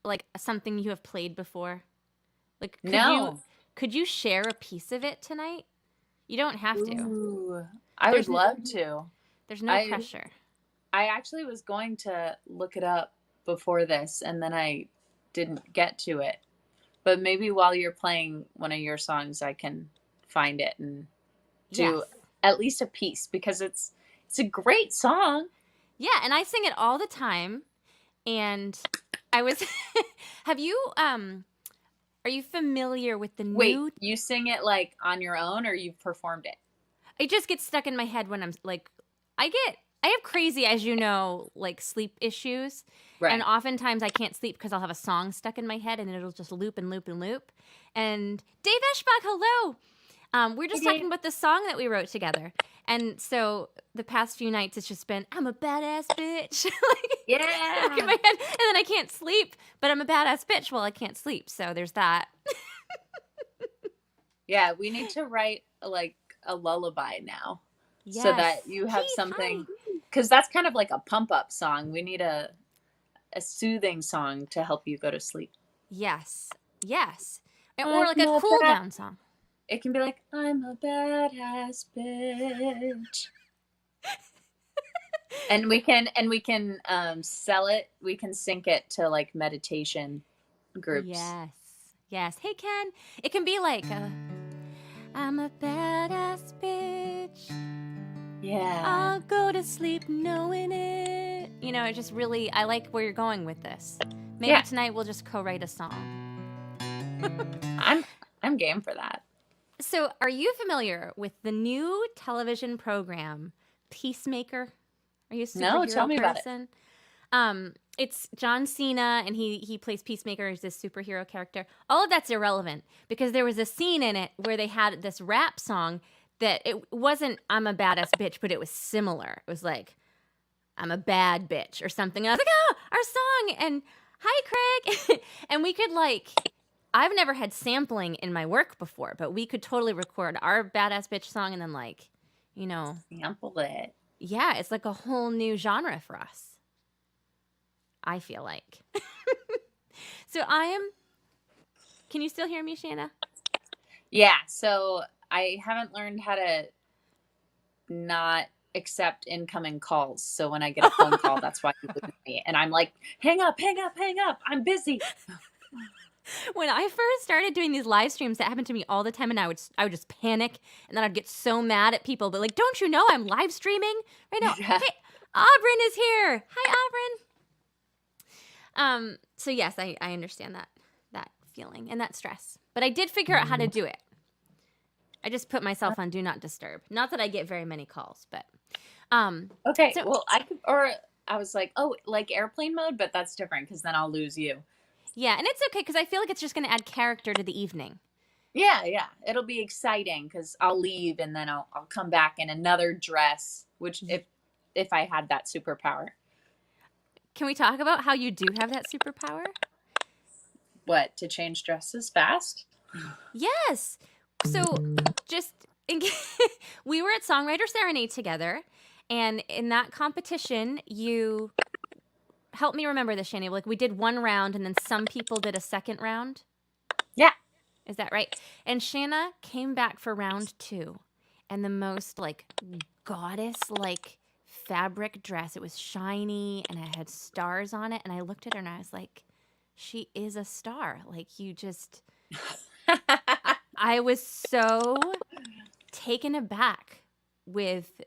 like something you have played before? Like, No. could you share a piece of it tonight? You don't have to. Ooh, I would There's love to. there's no I pressure. I actually was going to look it up before this, and then I didn't get to it. But maybe while you're playing one of your songs, I can find it and Yes. do at least a piece because it's a great song. Yeah, and I sing it all the time. And I was have you are you familiar with the Wait, new you sing it like on your own or you've performed it? it just gets stuck in my head when I'm like I have crazy, as you know, like sleep issues. And Right. oftentimes I can't sleep because I'll have a song stuck in my head and it'll just loop and loop and loop. And Dave Eschbach, hello. We're Hey, just Dave. talking about the song that we wrote together. And so the past few nights it's just been, I'm a badass bitch. like, stuck in Yeah. my head. And then I can't sleep, but I'm a badass bitch while I can't sleep. So there's that. Yeah, we need to write like a lullaby now so Yes. that you have Keith, hi. something because that's kind of like a pump up song. We need a soothing song to help you go to sleep. Yes. Yes. Or like I'm a a cool bad. down song. It can be like I'm a badass bitch, and we can sell it. We can sync it to like meditation groups. Yes. Yes. Hey, Ken. It can be like, I'm a badass bitch. Yeah, I'll go to sleep knowing it. You know, it just really, I like where you're going with this. Maybe yeah. tonight we'll just co write a song. I'm I'm game for that. So, are you familiar with the new television program, Peacemaker? Are you a No, tell superhero me about it. person? It's John Cena, and he plays Peacemaker as this superhero character. All of that's irrelevant because there was a scene in it where they had this rap song that it wasn't "I'm a badass bitch," but it was similar. It was like "I'm a bad bitch" or something. And I was like, "Oh, our song!" And hi, Craig. and we could like. I've never had sampling in my work before, but we could totally record our badass bitch song and then like, you know, Sample it. yeah, it's like a whole new genre for us. I feel like. so I am. Can you still hear me, Shanna? Yeah, so I haven't learned how to not accept incoming calls. So when I get a phone call, that's why you lose me. And I'm like, hang up, hang up, hang up. I'm busy. when I first started doing these live streams, that happened to me all the time, and I would just panic, and then I'd get so mad at people. But like, don't you know I'm live streaming right now? Yeah. Hey, Aubryn is here. Hi, Aubryn. So yes, I understand that feeling and that stress. But I did figure out how to do it. I just put myself on do not disturb. Not that I get very many calls, but Okay. so Well, I could, or I was like, oh, like airplane mode, but that's different because then I'll lose you. yeah, and it's okay because I feel like it's just going to add character to the evening. Yeah, yeah. It'll be exciting because I'll leave and then I'll come back in another dress, which if I had that superpower. Can we talk about how you do have that superpower? What, to change dresses fast? Yes. So just in, we were at Songwriter Serenade together, and in that competition, you help me remember this, Shani. Like we did one round, and then some people did a second round. Yeah. Is that right? And Shanna came back for round two, and the most like goddess like fabric dress. It was shiny and it had stars on it, and I looked at her and I was like, "She is a star." Like you just. I was so taken aback with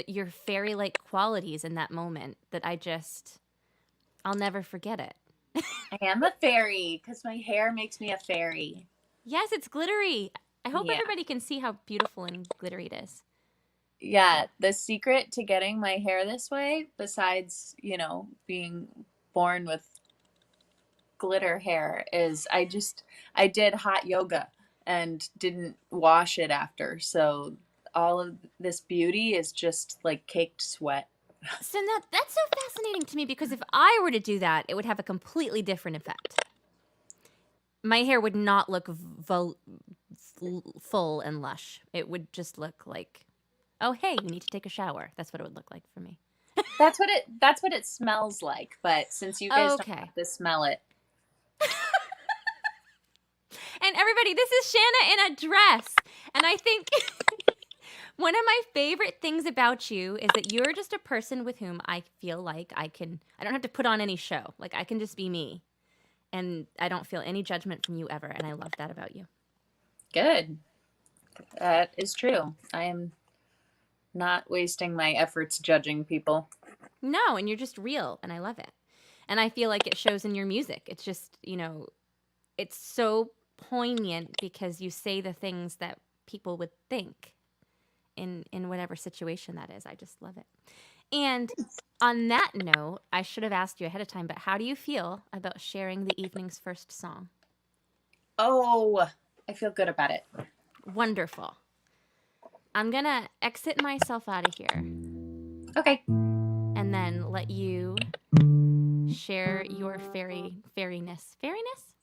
your fairy like qualities in that moment that I'll never forget it. I am a fairy because my hair makes me a fairy. Yes, it's glittery. I hope Yeah. everybody can see how beautiful and glittery it is. Yeah. The secret to getting my hair this way, besides, being born with glitter hair, is I did hot yoga and didn't wash it after. So all of this beauty is just like caked sweat. So that's so fascinating to me because if I were to do that, it would have a completely different effect. My hair would not look full and lush. It would just look like, oh, hey, you need to take a shower. That's what it would look like for me. That's what it smells like, but since you guys don't Okay. have to smell it. Everybody, this is Shanna in a dress. And I think one of my favorite things about you is that you're just a person with whom I feel like I don't have to put on any show. Like, I can just be me. And I don't feel any judgment from you ever. And I love that about you. Good. That is true. I am not wasting my efforts judging people. No, and you're just real. And I love it. And I feel like it shows in your music. It's just, it's so poignant because you say the things that people would think in whatever situation that is. I just love it. And on that note, I should have asked you ahead of time, but how do you feel about sharing the evening's first song? Oh, I feel good about it. Wonderful. I'm going to exit myself out of here. Okay. And then let you share your fairiness. Fairiness?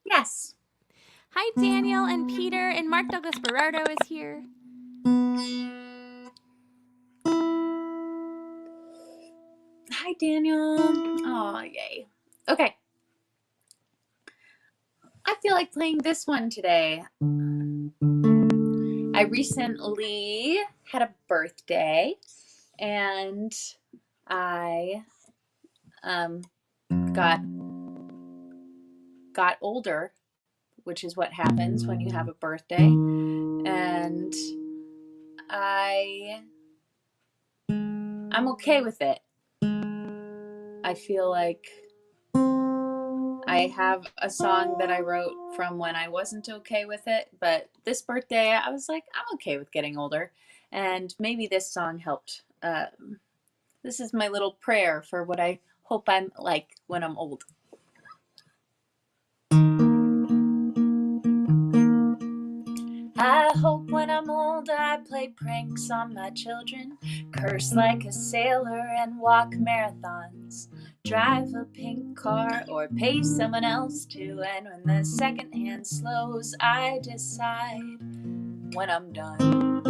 Yes. Hi, Daniel and Peter, and Mark Douglas Berardo is here. Hi, Daniel. Oh, yay. Okay. I feel like playing this one today. I recently had a birthday and I got older, which is what happens when you have a birthday. And I'm okay with it. I feel like I have a song that I wrote from when I wasn't okay with it, but this birthday I was like, I'm okay with getting older. And maybe this song helped. This is my little prayer for what I hope I'm like when I'm old. I hope when I'm old I play pranks on my children, curse like a sailor and walk marathons, drive a pink car or pay someone else to, and when the second hand slows I decide when I'm done.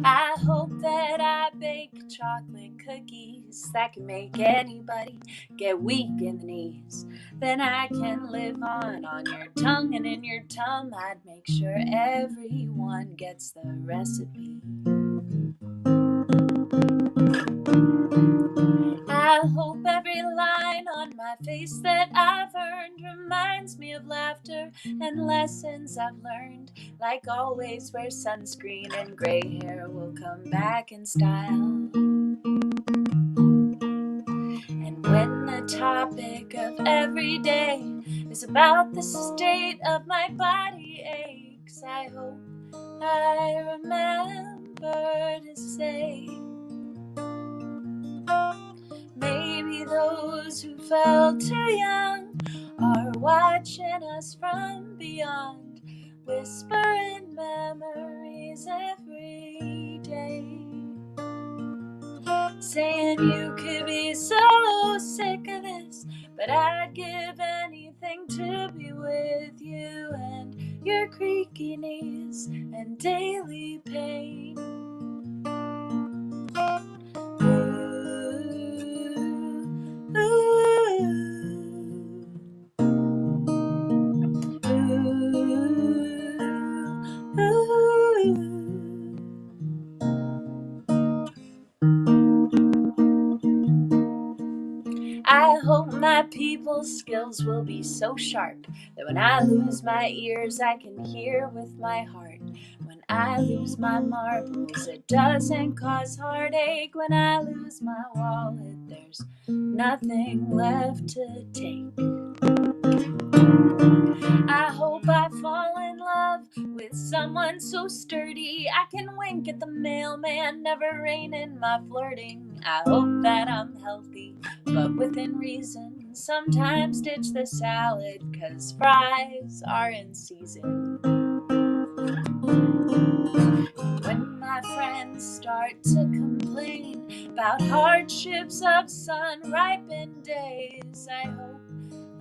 I hope that I bake chocolate cookies that can make anybody get weak in the knees. Then I can live on your tongue and in your tum. I'd make sure everyone gets the recipe. I hope every line on my face that I've earned reminds me of laughter and lessons I've learned. Like always, wear sunscreen and gray hair will come back in style. And when the topic of every day is about the state of my body aches, I hope I remember to say, maybe those who felt too young are watching us from beyond, whispering memories every day, saying you could be so sick of this, but I'd give anything to be with you and your creaky knees and daily pain. I hope my people's skills will be so sharp that when I lose my ears I can hear with my heart. When I lose my marbles it doesn't cause heartache. When I lose my wallet there's nothing left to take. I hope I fall in love with someone so sturdy I can wink at the mailman, never rein in my flirting. I hope that I'm healthy, but within reason. Sometimes ditch the salad, 'cause fries are in season. When my friends start to complain about hardships of sun-ripened days, I hope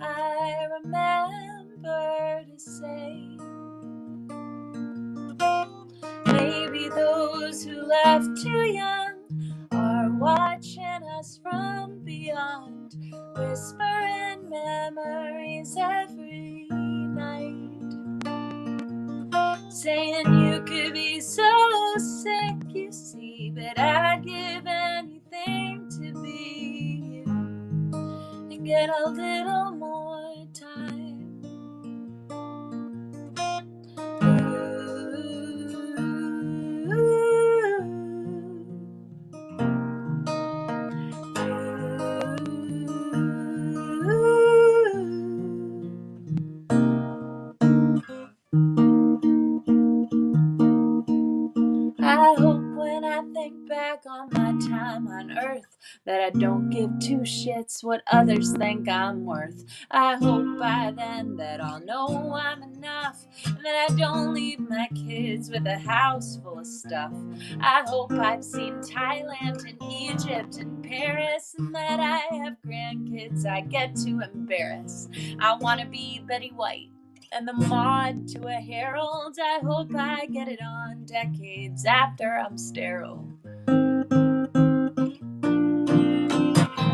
I remember to say, maybe those who left too young are watching us from beyond, whispering memories every get a little more time. I hope when I think back on my time on earth that I don't give two shits what others think I'm worth. I hope by then that I'll know I'm enough and that I don't leave my kids with a house full of stuff. I hope I've seen Thailand and Egypt and Paris and that I have grandkids I get to embarrass. I want to be Betty White and the mod to a herald. I hope I get it on decades after I'm sterile.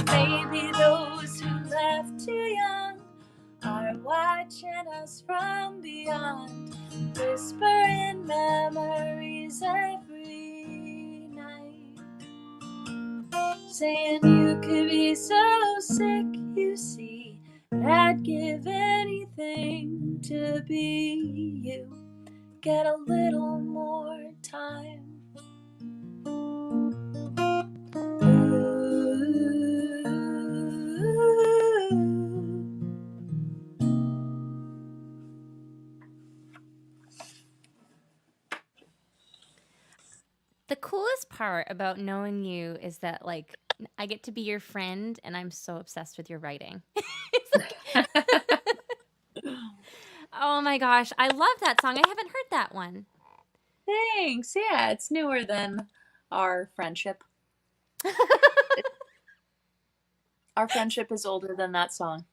Maybe those who left too young are watching us from beyond, whispering memories every night, saying you could be so sick, you see, but I'd give anything to be you. Get a little more time. The coolest part about knowing you is that, like, I get to be your friend, and I'm so obsessed with your writing. It's like, oh my gosh, I love that song. I haven't heard that one. Thanks. Yeah, it's newer than our friendship. Our friendship is older than that song.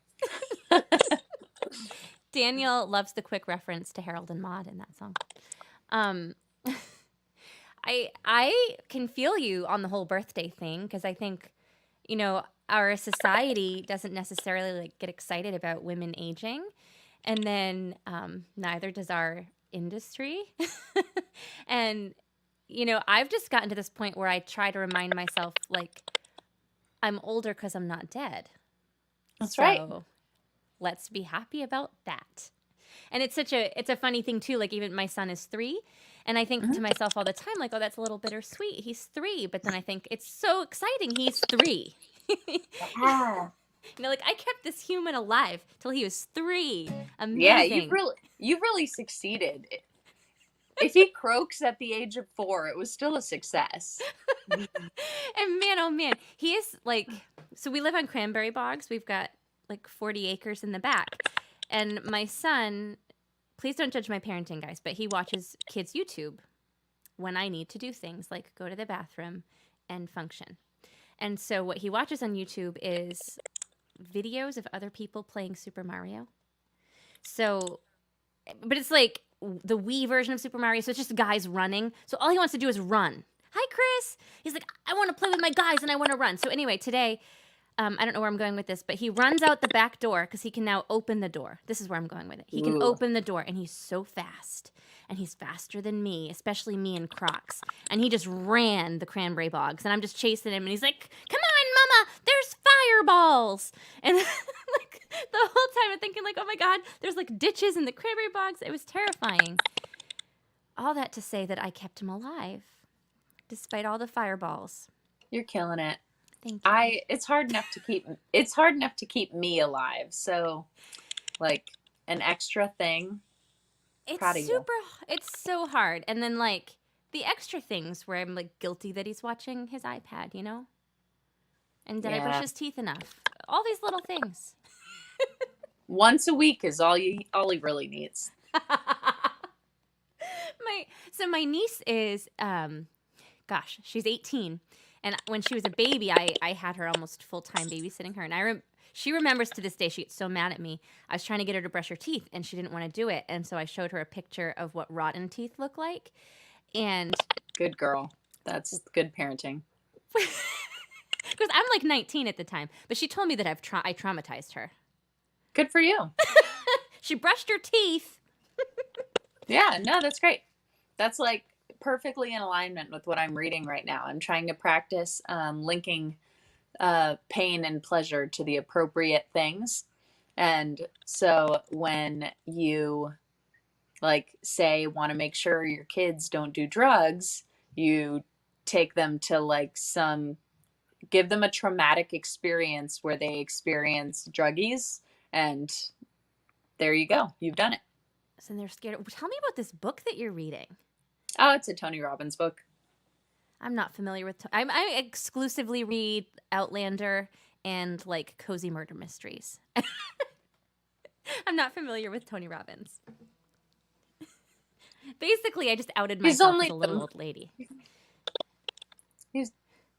Daniel loves the quick reference to Harold and Maude in that song. Um, I can feel you on the whole birthday thing because I think, you know, our society doesn't necessarily like get excited about women aging, and then neither does our industry. And you know, I've just gotten to this point where I try to remind myself like I'm older because I'm not dead. That's So right. let's be happy about that. And it's a funny thing too. Like even my son is 3, and I think to myself all the time, like, oh, that's a little bittersweet. He's 3, but then I think it's so exciting. He's 3. Yeah. You know, like I kept this human alive till he was 3. Yeah, Amazing. you've really succeeded. If he croaks at the age of 4, it was still a success. And man, oh man, he is like. So we live on cranberry bogs. We've got like 40 acres in the back, and my son. Please don't judge my parenting, guys, but he watches kids' YouTube when I need to do things like go to the bathroom and function. And so what he watches on YouTube is videos of other people playing Super Mario. So, but it's like the Wii version of Super Mario. So it's just guys running. So all he wants to do is run. Hi, Chris. He's like, I want to play with my guys and I want to run. So anyway, today, I don't know where I'm going with this, but he runs out the back door because he can now open the door. This is where I'm going with it. He can open the door, and he's so fast. And he's faster than me, especially me in Crocs. And he just ran the cranberry bogs, and I'm just chasing him, and he's like, come on, Mama, there's fireballs. And like the whole time I'm thinking like, oh my God, there's like ditches in the cranberry bogs. It was terrifying. All that to say that I kept him alive, despite all the fireballs. You're killing it. Thank you. It's hard enough to keep me alive. So like an extra thing. Proud of you. It's so hard. And then like the extra things where I'm like guilty that he's watching his iPad, you know? And did I brush his teeth enough? All these little things. Once a week is all he really needs. My niece is gosh, she's 18. And when she was a baby, I had her almost full-time babysitting her. And she remembers to this day, she gets so mad at me. I was trying to get her to brush her teeth, and she didn't want to do it. And so I showed her a picture of what rotten teeth look like. And good girl. That's good parenting. Because I'm like 19 at the time. But she told me that I traumatized her. Good for you. She brushed her teeth. Yeah, no, that's great. That's like perfectly in alignment with what I'm reading right now. I'm trying to practice linking pain and pleasure to the appropriate things. And so when you like say want to make sure your kids don't do drugs, you take them to like some give them a traumatic experience where they experience druggies, and there you go. You've done it. So they're scared. Tell me about this book that you're reading. Oh, it's a Tony Robbins book. I'm not familiar with. I exclusively read Outlander and like cozy murder mysteries. I'm not familiar with Tony Robbins. Basically, I just outed myself as a little old lady.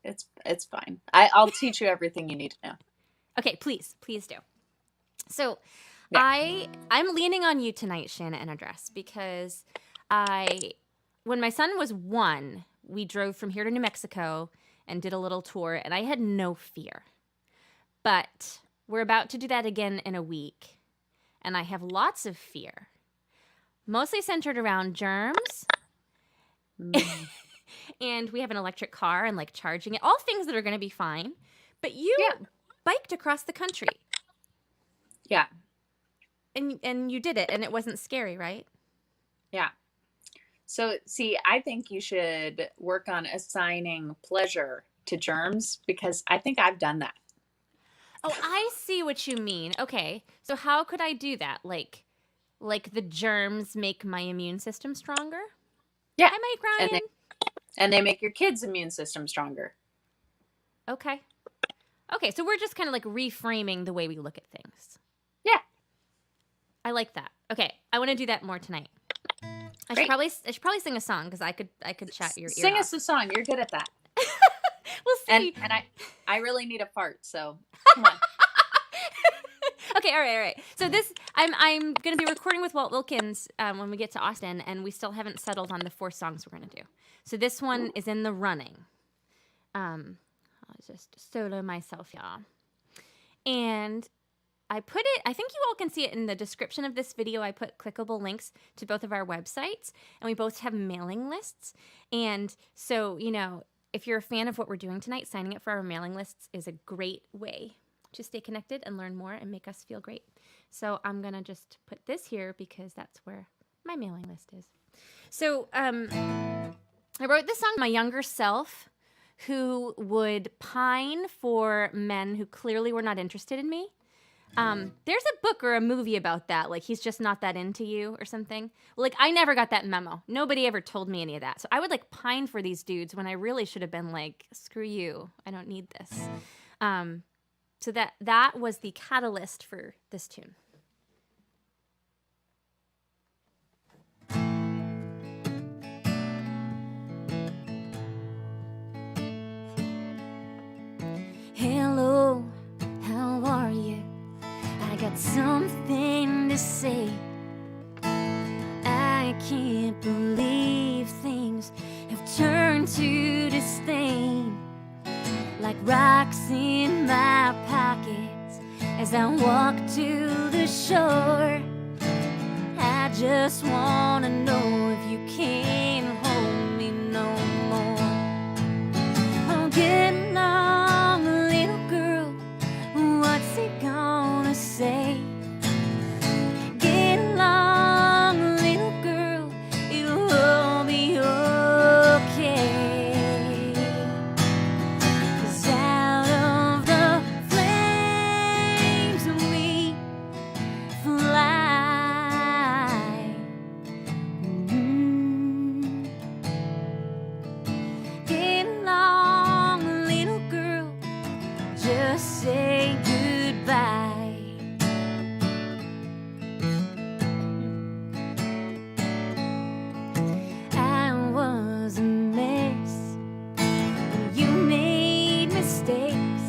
It's fine. I'll teach you everything you need to know. Okay, please do. So, yeah. I'm leaning on you tonight, Shanna, in a dress, because when my son was 1, we drove from here to New Mexico and did a little tour, and I had no fear. But we're about to do that again in a week, and I have lots of fear, mostly centered around germs. And we have an electric car and like charging it, all things that are going to be fine. But you biked across the country. Yeah. And you did it, and it wasn't scary, right? Yeah. So, see, I think you should work on assigning pleasure to germs, because I think I've done that. Oh, I see what you mean. Okay. So how could I do that? Like the germs make my immune system stronger? Yeah. Hi, Mike Ryan. And they make your kids' immune system stronger. Okay. So we're just kind of like reframing the way we look at things. Yeah. I like that. Okay. I want to do that more tonight. I should probably sing a song, because I could chat your ear Sing off. us a song. You're good at that. We'll see. And I really need a fart, so come on. Okay, all right. So I'm going to be recording with Walt Wilkins when we get to Austin, and we still haven't settled on the 4 songs we're going to do. So this one is in the running. I'll just solo myself, y'all. And I think you all can see it in the description of this video. I put clickable links to both of our websites, and we both have mailing lists. And so, if you're a fan of what we're doing tonight, signing up for our mailing lists is a great way to stay connected and learn more and make us feel great. So I'm going to just put this here because that's where my mailing list is. So I wrote this song to my younger self, who would pine for men who clearly were not interested in me. There's a book or a movie about that, like he's just not that into you or something. Like, I never got that memo. Nobody ever told me any of that. So I would like pine for these dudes when I really should have been like, screw you, I don't need this. So that was the catalyst for this tune. Hello, how are you? I got something to say. I can't believe things have turned to disdain, like rocks in my pockets as I walk to the shore. I just wanna know if you can hold me no more. Oh, get along, little girl, what's he gonna say? Get along, little girl, it'll all be okay. 'Cause out of the flames we fly. Get along, little girl, just say goodbye. I was a mess, and you made mistakes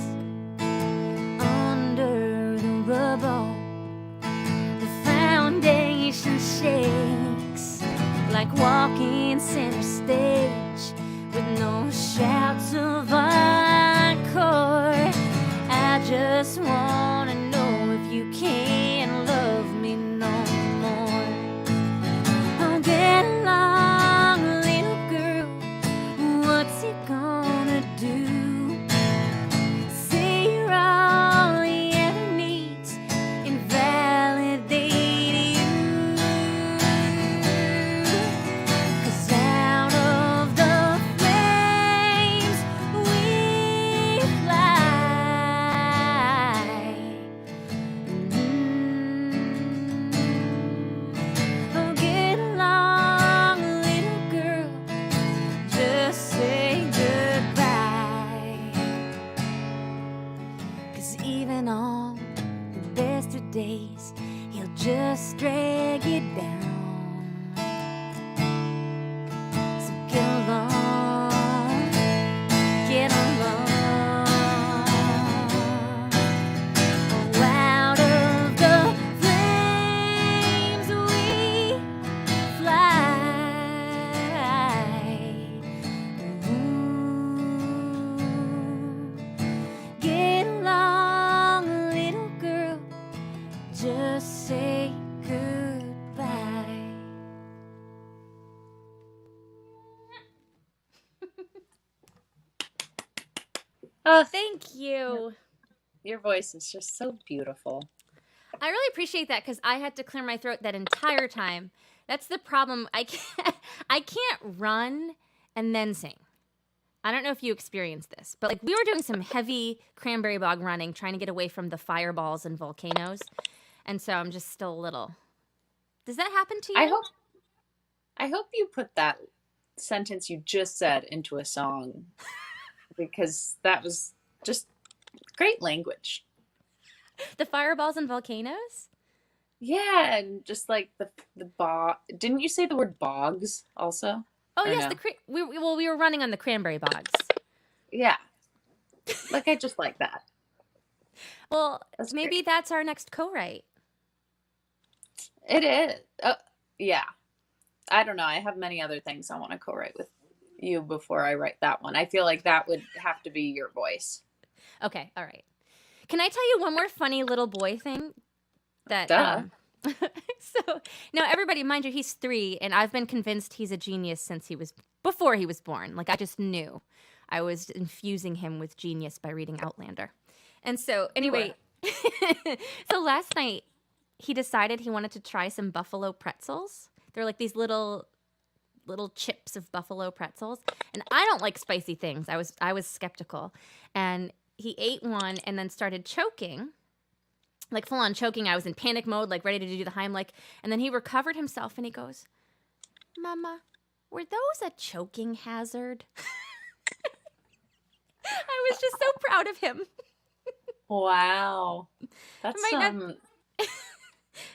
under the rubble. The foundation shakes like walking center stage with no shouts of encore. I just wanna know if you can love me no more. Oh, get along, little girl, what's he gonna do? Say after days, he'll just drag you down. So get along, get along. Oh, out of the flames we fly. Ooh. Get along, little girl, just say goodbye. Oh, Thank you. your voice is just so beautiful. I really appreciate that because I had to clear my throat that entire time. That's the problem. I can't run and then sing. I don't know if you experienced this, but like we were doing some heavy cranberry bog running, trying to get away from the fireballs and volcanoes, and so I'm just still a little. Does that happen to you? I hope you put that sentence you just said into a song, because that was just great language. The fireballs and volcanoes? Yeah, and just like the bog. Didn't you say the word bogs also? Oh Or yes, no? we were running on the cranberry bogs. Yeah, like I just like that. Well, That's maybe great. that's our next co-write. It is. Yeah. I don't know. I have many other things I want to co-write with you before I write that one. I feel like that would have to be your voice. Okay, all right. Can I tell you one more funny little boy thing that Duh. so now everybody, mind you, he's 3 and I've been convinced he's a genius since before he was born. Like I just knew. I was infusing him with genius by reading Outlander. And so anyway, so last night he decided he wanted to try some buffalo pretzels. They're like these little chips of buffalo pretzels, and I don't like spicy things. I was skeptical. And he ate one and then started choking, like full on choking. I was in panic mode, like ready to do the Heimlich. And then he recovered himself and he goes, "Mama, were those a choking hazard?" I was just so proud of him. Wow. That's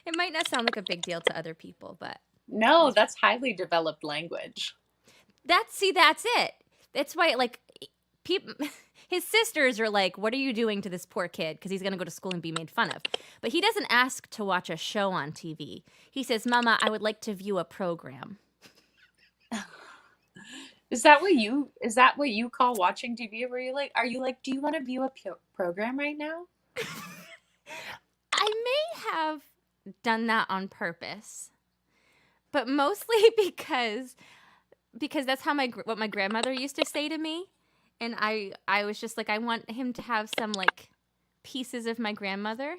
It might not sound like a big deal to other people, but no, that's highly developed language. that's it. That's why like people his sisters are like, "What are you doing to this poor kid? Because he's going to go to school and be made fun of." But he doesn't ask to watch a show on TV. He says, "Mama, I would like to view a program." Is that what you call watching TV? Where are you like, do you want to view a program right now? I may have done that on purpose, but mostly because that's how what my grandmother used to say to me, and I was just like, I want him to have some like pieces of my grandmother.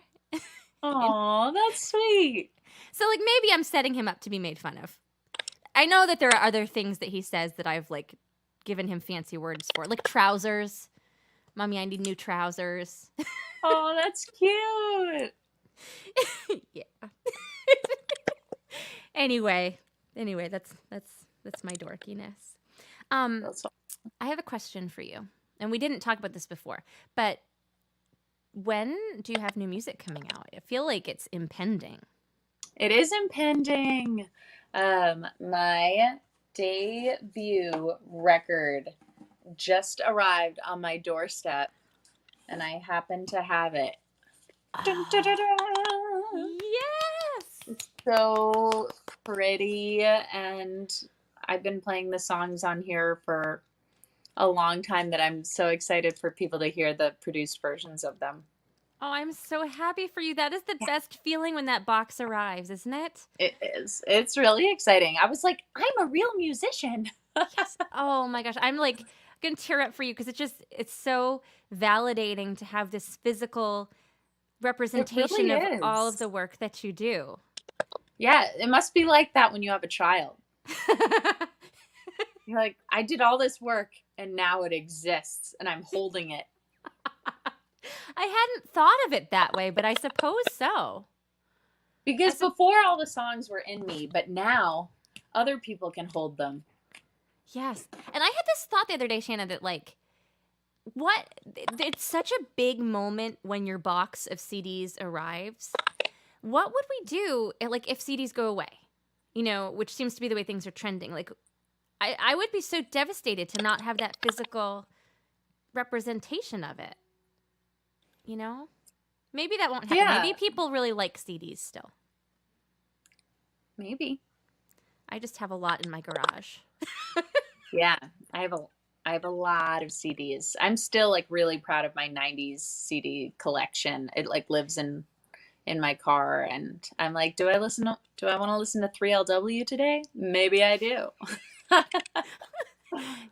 Oh, that's sweet. So like maybe I'm setting him up to be made fun of. I know that there are other things that he says that I've like given him fancy words for, like trousers. Mommy, I need new trousers. Oh, that's cute. Yeah. Anyway, that's my dorkiness. That's I have a question for you, and we didn't talk about this before, but when do you have new music coming out? I feel like it's impending. It is impending. My debut record just arrived on my doorstep, and I happen to have it. Dun, dun, dun, dun. Yes! It's so pretty, and I've been playing the songs on here for a long time that I'm so excited for people to hear the produced versions of them. Oh, I'm so happy for you. That is the best feeling when that box arrives, isn't it? It is. It's really exciting. I was like, I'm a real musician. Yes. Oh my gosh. I'm like going to tear up for you because it's so validating to have this physical representation really of all of is. the work that you do. Yeah, it must be like that when you have a child. You're like, I did all this work and now it exists and I'm holding it. I hadn't thought of it that way, but I suppose so. Because before all the songs were in me, but now other people can hold them. Yes. And I had this thought the other day, Shanna, that like, it's such a big moment when your box of CDs arrives. What would we do like if CDs go away? You know, which seems to be the way things are trending. Like I would be so devastated to not have that physical representation of it. You know? Maybe that won't happen. Yeah, Maybe people really like CDs still. maybe. I just have a lot in my garage. Yeah, I have a I have a lot of CDs. I'm still like really proud of my 90s CD collection. It like lives in my car, and I'm like, do I want to listen to 3LW today? Maybe I do.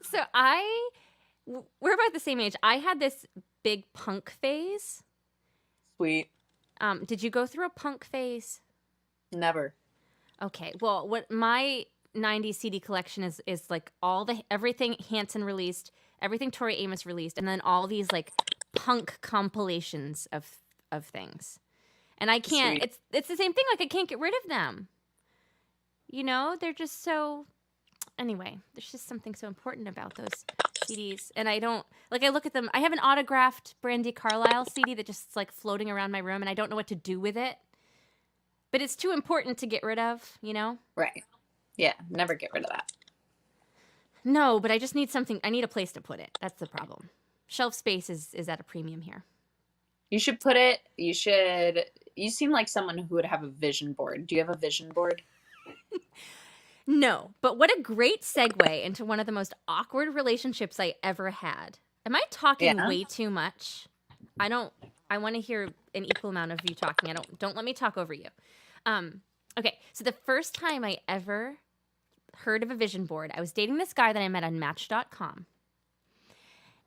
So we're about the same age. I had this big punk phase. Sweet. Did you go through a punk phase? Never. Okay. Well, what my 90s CD collection is like everything Hanson released, everything Tori Amos released, and then all these like punk compilations of things. And I can't. Sweet. It's the same thing. Like I can't get rid of them. You know, they're just so. Anyway, there's just something so important about those CDs, and I don't like. I look at them. I have an autographed Brandy Carlisle CD that just like floating around my room, and I don't know what to do with it. But it's too important to get rid of. You know. Right. Yeah, never get rid of that. No, but I just need something. I need a place to put it. That's the problem. Shelf space is at a premium here. You seem like someone who would have a vision board. Do you have a vision board? No, but what a great segue into one of the most awkward relationships I ever had. Am I talking Yeah. way too much? I don't. I want to hear an equal amount of you talking. Don't let me talk over you. Okay, so the first time I ever heard of a vision board, I was dating this guy that I met on Match.com,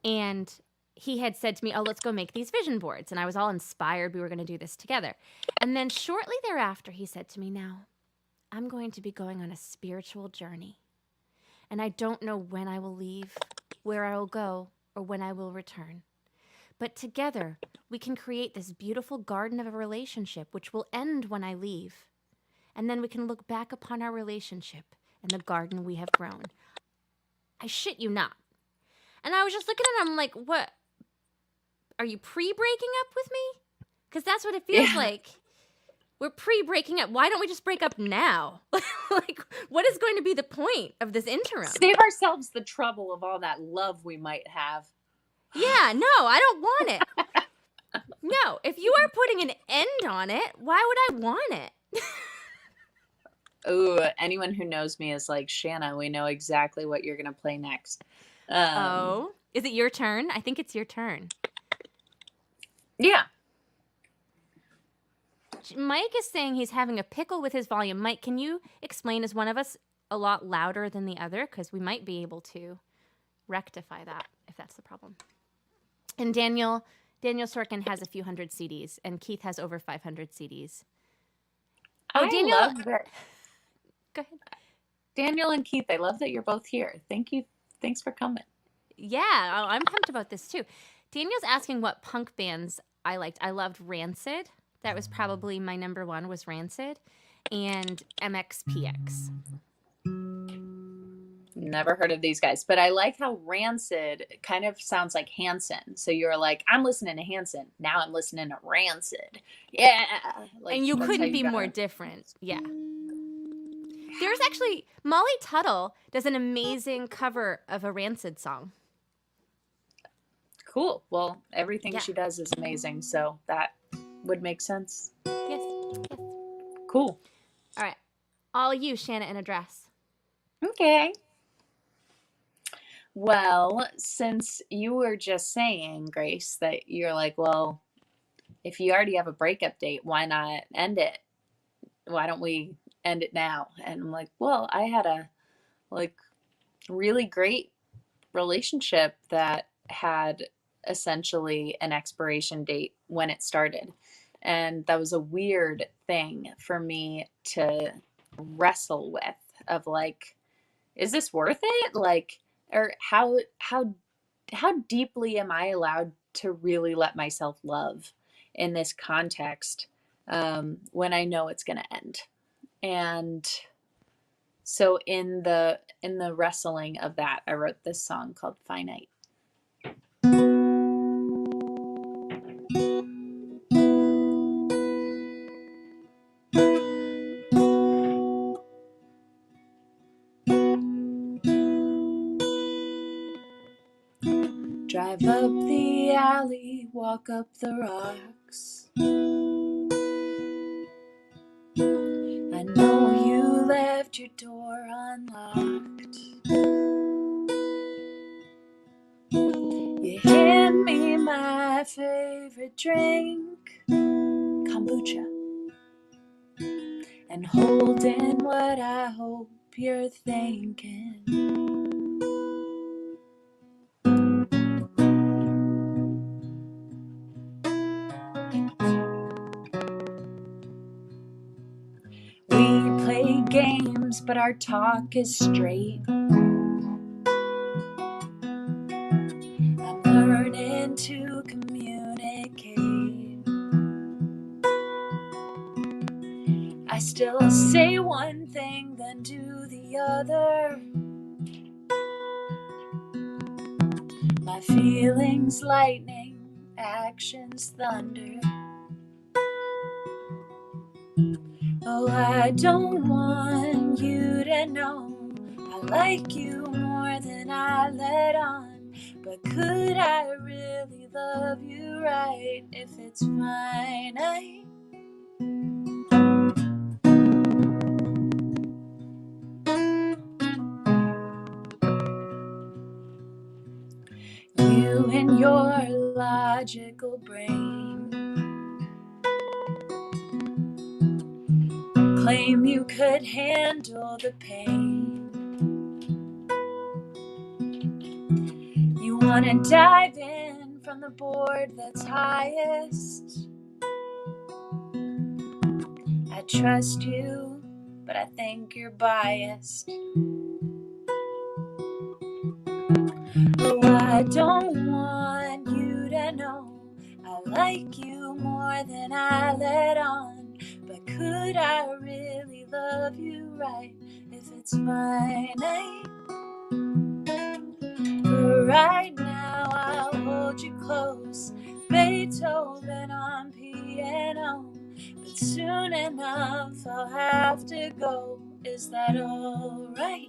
and he had said to me, "Oh, let's go make these vision boards," and I was all inspired. We were going to do this together, and then shortly thereafter, he said to me, "Now, I'm going to be going on a spiritual journey, and I don't know when I will leave, where I will go, or when I will return. But together, we can create this beautiful garden of a relationship which will end when I leave. And then we can look back upon our relationship and the garden we have grown." I shit you not. And I was just looking at him like, what? Are you pre-breaking up with me? Because that's what it feels Yeah. like. We're pre-breaking up. Why don't we just break up now? Like, what is going to be the point of this interim? Save ourselves the trouble of all that love we might have. Yeah, no, I don't want it. No, if you are putting an end on it, why would I want it? Ooh, anyone who knows me is like, Shanna, we know exactly what you're gonna play next. Oh, is it your turn? I think it's your turn. Yeah. Mike is saying he's having a pickle with his volume. Mike, can you explain, is one of us a lot louder than the other? Because we might be able to rectify that if that's the problem. And Daniel Sorkin has a few hundred CDs, and Keith has over 500 CDs. Oh, Daniel. Love that. Go ahead. Daniel and Keith, I love that you're both here. Thank you. Thanks for coming. Yeah, I'm pumped about this too. Daniel's asking what punk bands I liked. I loved Rancid. That was probably my number one, was Rancid, and MXPX. Never heard of these guys, but I like how Rancid kind of sounds like Hanson. So you're like, I'm listening to Hanson. Now I'm listening to Rancid. Yeah. Like, And you that's how couldn't be gotta- more different. Yeah. There's actually, Molly Tuttle does an amazing cover of a Rancid song. Cool. Well, everything Yeah. she does is amazing. So that would make sense. Yes. Cool. All right. All you, Shanna, in a dress. Okay. Well, since you were just saying, Grace, that you're like, well, if you already have a breakup date, why not end it? Why don't we end it now? And I'm like, well, I had a like really great relationship that had essentially an expiration date when it started. And that was a weird thing for me to wrestle with, of like, is this worth it? Like, or how deeply am I allowed to really let myself love in this context, when I know it's going to end? And so in the wrestling of that, I wrote this song called Finite. Drive up the alley, walk up the rocks. I know you left your door unlocked. You hand me my favorite drink, kombucha, and holding what I hope you're thinking. We play games, but our talk is straight. I'm learning to communicate. I still say one thing, then do the other. My feelings lightning, actions thunder. Oh, I don't want you to know I like you more than I let on. But could I really love you right if it's finite? You and your logical brain claim you could handle the pain. You wanna dive in from the board that's highest. I trust you, but I think you're biased. Oh, I don't want you to know I like you more than I let on. But could I really love you right if it's finite? For right now, I'll hold you close, Beethoven on piano. But soon enough, I'll have to go. Is that alright?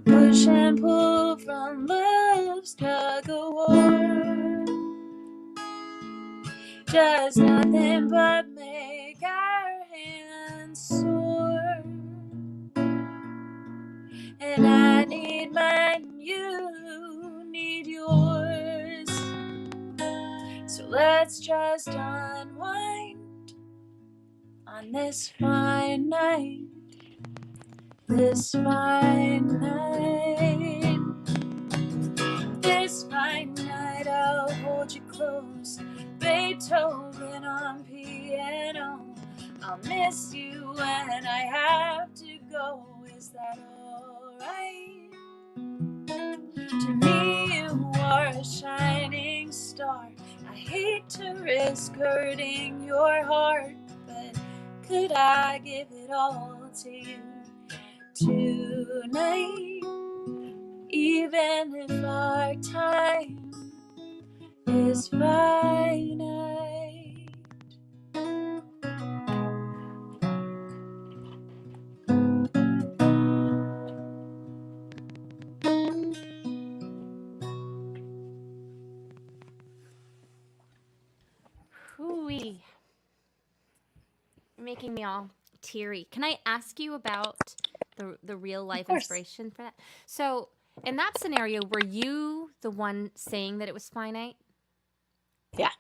Push and pull from love's tug of war does nothing but make our hands sore. And I need mine, you need yours. So let's just unwind on this fine night. This fine night. This fine night, I'll hold you close, Beethoven on piano. I'll miss you when I have to go. Is that alright? To me, you are a shining star. I hate to risk hurting your heart, but could I give it all to you tonight? Even if our time is finite. Hooey. You're making me all teary. Can I ask you about the real Of life course. inspiration for that? So, in that scenario, were you the one saying that it was finite? Yeah.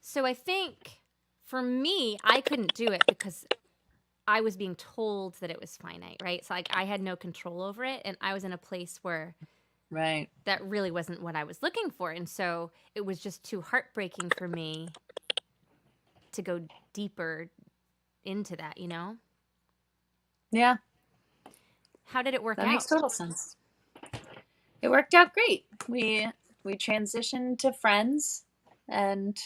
So I think for me, I couldn't do it because I was being told that it was finite, right? So like I had no control over it, and I was in a place where Right. that really wasn't what I was looking for, and so it was just too heartbreaking for me to go deeper into that, you know? Yeah, How did it work that makes out? total sense. It worked out great. We transitioned to friends, and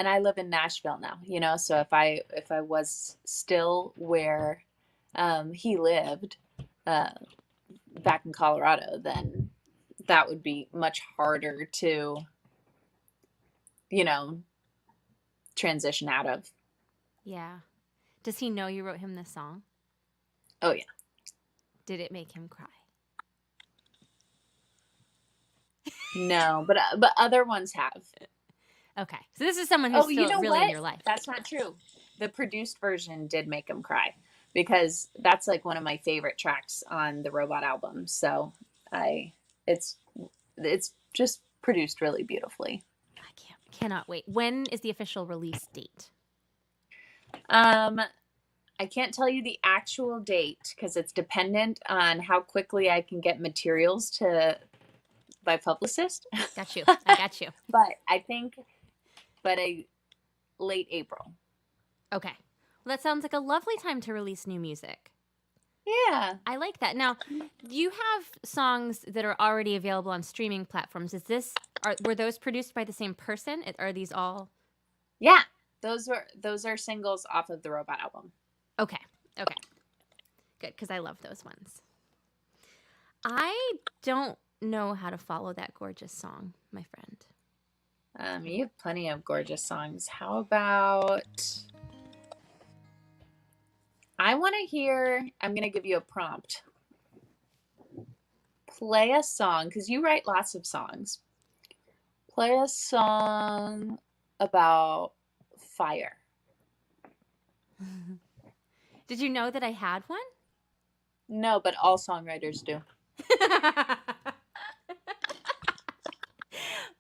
I live in Nashville now, you know, so if I was still where he lived uh, back in Colorado, then that would be much harder to, you know, transition out of. Yeah. Does he know you wrote him this song? Oh yeah. Did it make him cry? No, but other ones have. Okay. So this is someone who's Oh, you still know really in what? your life. That's not true. The produced version did make him cry because that's like one of my favorite tracks on the Robot album. So I, it's it's just produced really beautifully. Cannot wait. When is the official release date? Um, I can't tell you the actual date because it's dependent on how quickly I can get materials to my publicist. Got you. I got you. But I think, but a late April. Okay. Well, that sounds like a lovely time to release new music. Yeah. I like that. Now, you have songs that are already available on streaming platforms. Were those produced by the same person? Are these all? Yeah. Those are singles off of the Robot album. Okay. Okay. Good, because I love those ones. I don't know how to follow that gorgeous song, my friend. You have plenty of gorgeous songs. How about I want to hear, I'm going to give you a prompt. Play a song, because you write lots of songs. Play a song about fire. Did you know that I had one? No, but all songwriters do.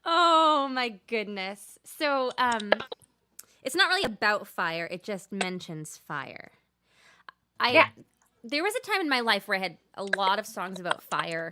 Oh my goodness. So, it's not really about fire, it just mentions fire. There was a time in my life where I had a lot of songs about fire.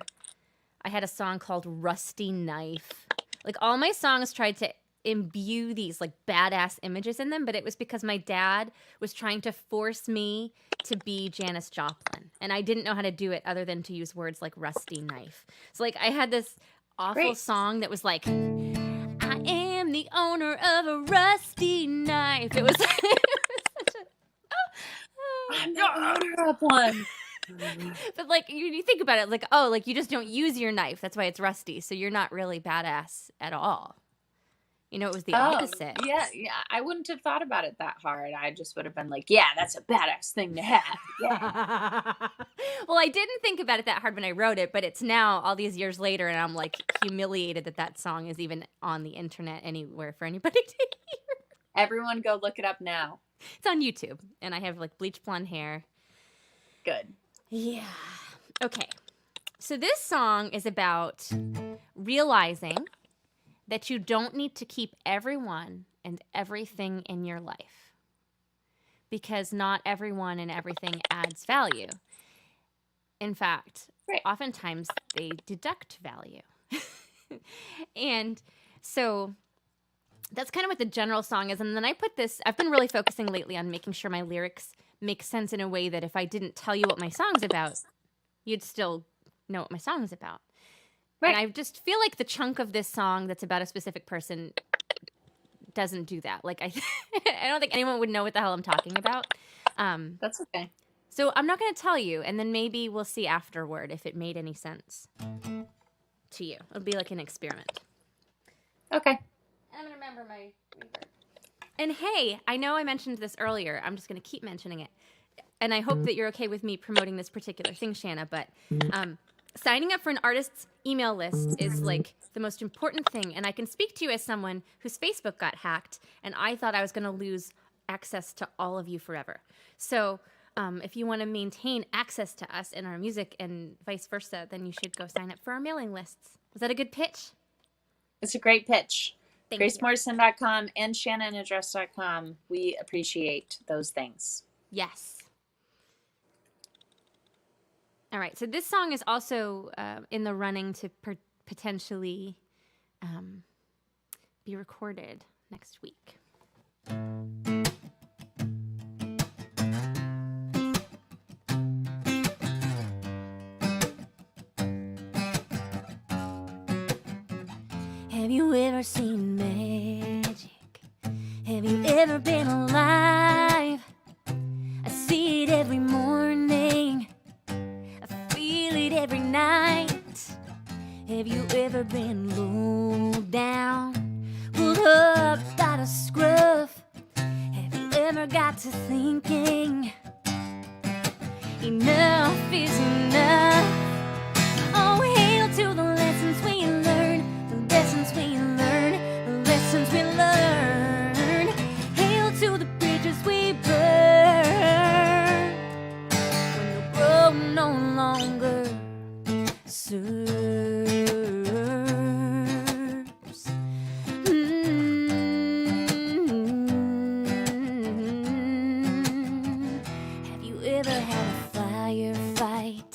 I had a song called Rusty Knife. Like, all my songs tried to imbue these like badass images in them, but it was because my dad was trying to force me to be Janis Joplin, and I didn't know how to do it other than to use words like rusty knife. So like I had this awful song that was like, I am the owner of a rusty knife. It was, it was such a, I'm the owner of one. but like you think about it, like, oh, like you just don't use your knife, that's why it's rusty, so you're not really badass at all. You know, it was the opposite. Yeah. I wouldn't have thought about it that hard. I just would have been like, yeah, that's a badass thing to have. Yeah. Well, I didn't think about it that hard when I wrote it, but it's now all these years later, and I'm like humiliated that song is even on the internet anywhere for anybody to hear. Everyone go look it up now. It's on YouTube, and I have like bleach blonde hair. Good. Yeah. Okay. So this song is about realizing that you don't need to keep everyone and everything in your life, because not everyone and everything adds value. In fact, oftentimes they deduct value. And so that's kind of what the general song is. And then I've been really focusing lately on making sure my lyrics make sense in a way that if I didn't tell you what my song's about, you'd still know what my song's about. Right. And I just feel like the chunk of this song that's about a specific person doesn't do that. Like I don't think anyone would know what the hell I'm talking about. That's okay. So I'm not going to tell you, and then maybe we'll see afterward if it made any sense to you. It'll be like an experiment. Okay. And I'm going to remember my reverb. And hey, I know I mentioned this earlier. I'm just going to keep mentioning it. And I hope that you're okay with me promoting this particular thing, Shanna, but signing up for an artist's email list is like the most important thing. And I can speak to you as someone whose Facebook got hacked, and I thought I was going to lose access to all of you forever. So if you want to maintain access to us and our music and vice versa, then you should go sign up for our mailing lists. Was that a good pitch? It's a great pitch. Thank you. GraceMorrison.com and ShannonAddress.com. We appreciate those things. Yes. All right, so this song is also in the running to potentially be recorded next week. Have you ever seen magic? Have you ever been alive? I see it every morning. Every night. Have you ever been low down, pulled up by the scruff? Have you ever got to thinking enough is enough. Oh, hail to the lessons we learn, the lessons we learn, the lessons we learn. Hail to the bridges we burn, when the road no longer serves. Have you ever had a firefight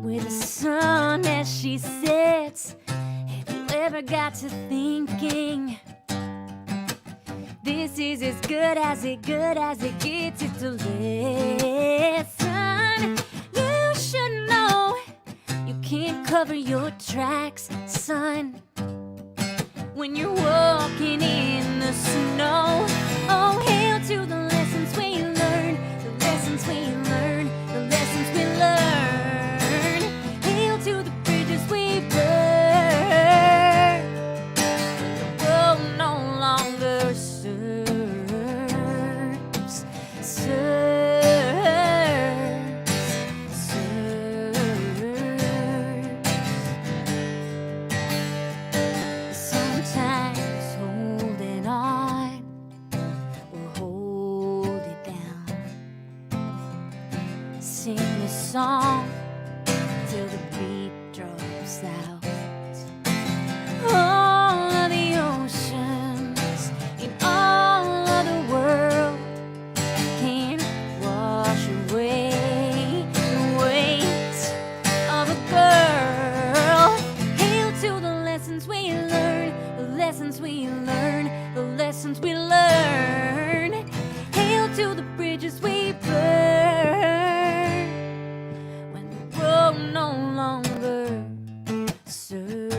with the sun as she sets? Have you ever got to thinking, this is as good as it gets? It's a lesson you should know. You can't cover your tracks, son, when you're walking in the snow. Oh, hail to the lessons we learn, the lessons we learn, the lessons we learn. Hail to the bridges we burn, the road no longer serves. Sometimes holding on will hold it down. Sing the song till the beat drops out. All of the oceans in all of the world can't wash away the weight of a girl. Hail to the lessons we learn, the lessons we learn, the lessons we learn. Hail to the bridges we burn, when the road no longer serves.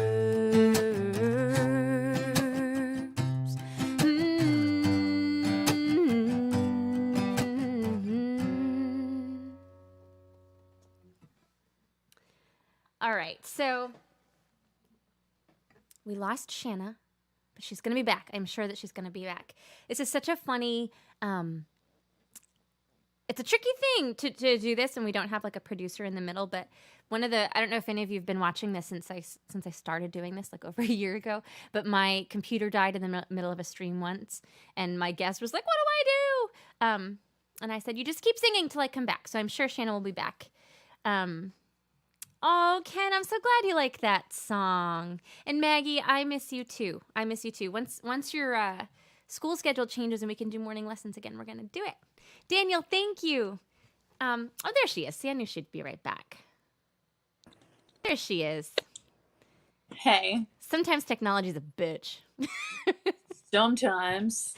All right, so we lost Shanna, but she's going to be back. I'm sure that she's going to be back. This is such a funny, it's a tricky thing to do this, and we don't have like a producer in the middle, but I don't know if any of you have been watching this since I started doing this like over a year ago, but my computer died in the middle of a stream once, and my guest was like, what do I do? And I said, you just keep singing till I come back. So I'm sure Shanna will be back. Oh, Ken, I'm so glad you like that song. And Maggie, I miss you too. I miss you too. Once your school schedule changes and we can do morning lessons again, we're going to do it. Daniel, thank you. Oh, there she is. See, I knew she'd be right back. There she is. Hey. Sometimes technology's a bitch. Sometimes.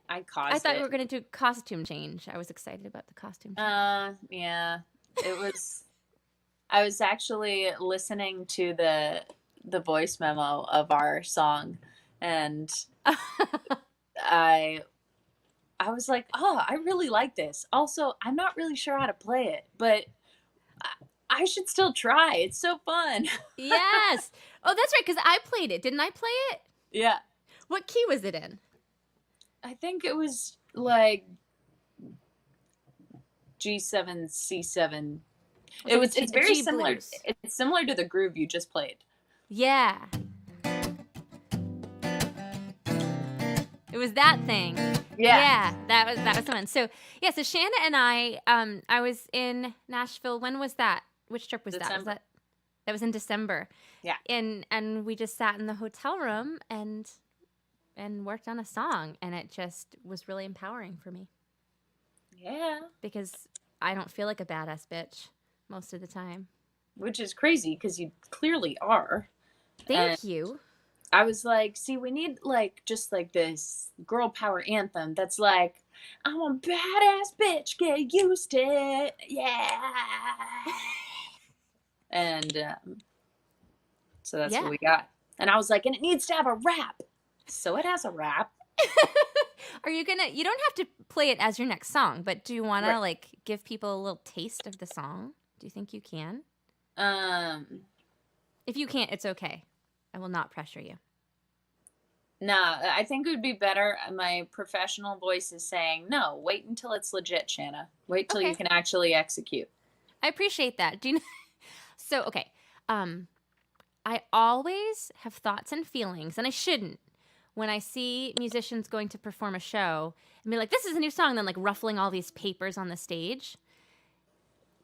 I caused it. thought we were going to do costume change. I was excited about the costume change. Yeah. It was... I was actually listening to the voice memo of our song, and I was like, oh, I really like this. Also, I'm not really sure how to play it, but I should still try. It's so fun. Yes. Oh, that's right, because I played it. Didn't I play it? Yeah. What key was it in? I think it was like G7, C7. It's very G similar. blues. It's similar to the groove you just played. Yeah. It was that thing. Yeah. That was the one. So Shanna and I was in Nashville. When was that? Which trip was December. That was in December. Yeah. And we just sat in the hotel room and worked on a song, and it just was really empowering for me. Yeah. Because I don't feel like a badass bitch most of the time. Which is crazy, because you clearly are. Thank you. I was like, see, we need like just like this girl power anthem that's like, I'm a badass bitch, get used to it, yeah. And so that's what we got. And I was like, and it needs to have a rap. So it has a rap. You don't have to play it as your next song, but do you want to like give people a little taste of the song? Do you think you can? If you can't, it's okay. I will not pressure you. Nah, I think it would be better. My professional voice is saying, no, wait until it's legit, Shanna. Wait till you Okay. can actually execute. I appreciate that. Do you know? So, okay. Um, I always have thoughts and feelings, and I shouldn't, when I see musicians going to perform a show and be like, this is a new song, and then like ruffling all these papers on the stage,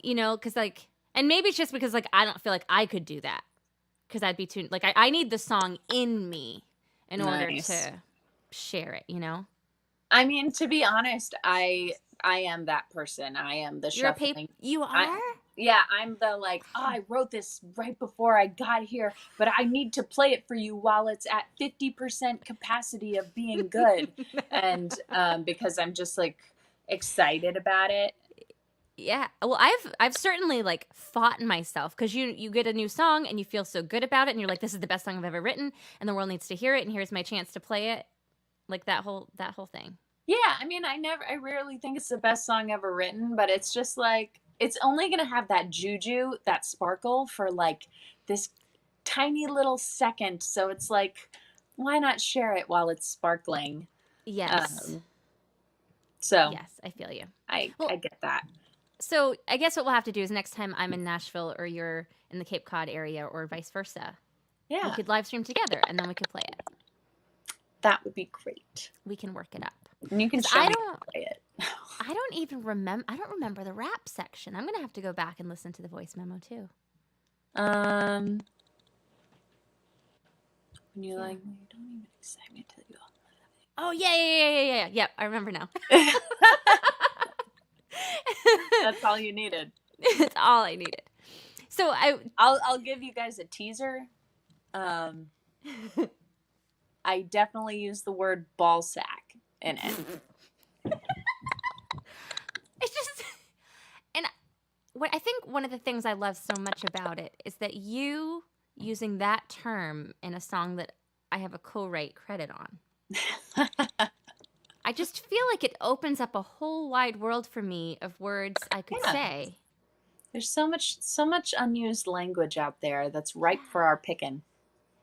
because like, and maybe it's just because like I don't feel like I could do that because I'd be too, like, I need the song in me in order Nice. to share it. I mean, to be honest, I am that person. I am the You're a paper, shuffling. you I are? Yeah, I'm the like, oh, I wrote this right before I got here, but I need to play it for you while it's at 50% capacity of being good. And because I'm just like excited about it. Yeah. Well, I've certainly like fought in myself because you get a new song and you feel so good about it and you're like, this is the best song I've ever written and the world needs to hear it and here's my chance to play it. Like that whole thing. Yeah, I mean, I rarely think it's the best song ever written, but it's just like it's only gonna have that juju, that sparkle for like this tiny little second. So it's like, why not share it while it's sparkling? Yes. Um, so Yes, I feel you. I Well, get that. so I guess what we'll have to do is next time I'm in Nashville or you're in the Cape Cod area or vice versa, we Yeah, could live stream together and then we could play it. that would be great. We can work it up. And you can Because show me how to play it. I don't remember the rap section. I'm gonna have to go back and listen to the voice memo too. Um, when you Yeah. like me, don't even excite me to tell you all. Oh yeah. Yep, I remember now. That's all you needed. That's all I needed. So I'll give you guys a teaser. Um, I definitely use the word ball sack in it. it's just and what I think one of the things I love so much about it is that you using that term in a song that I have a co-write credit on. I just feel like it opens up a whole wide world for me of words I could Yeah, say. there's so much unused language out there that's ripe for our picking.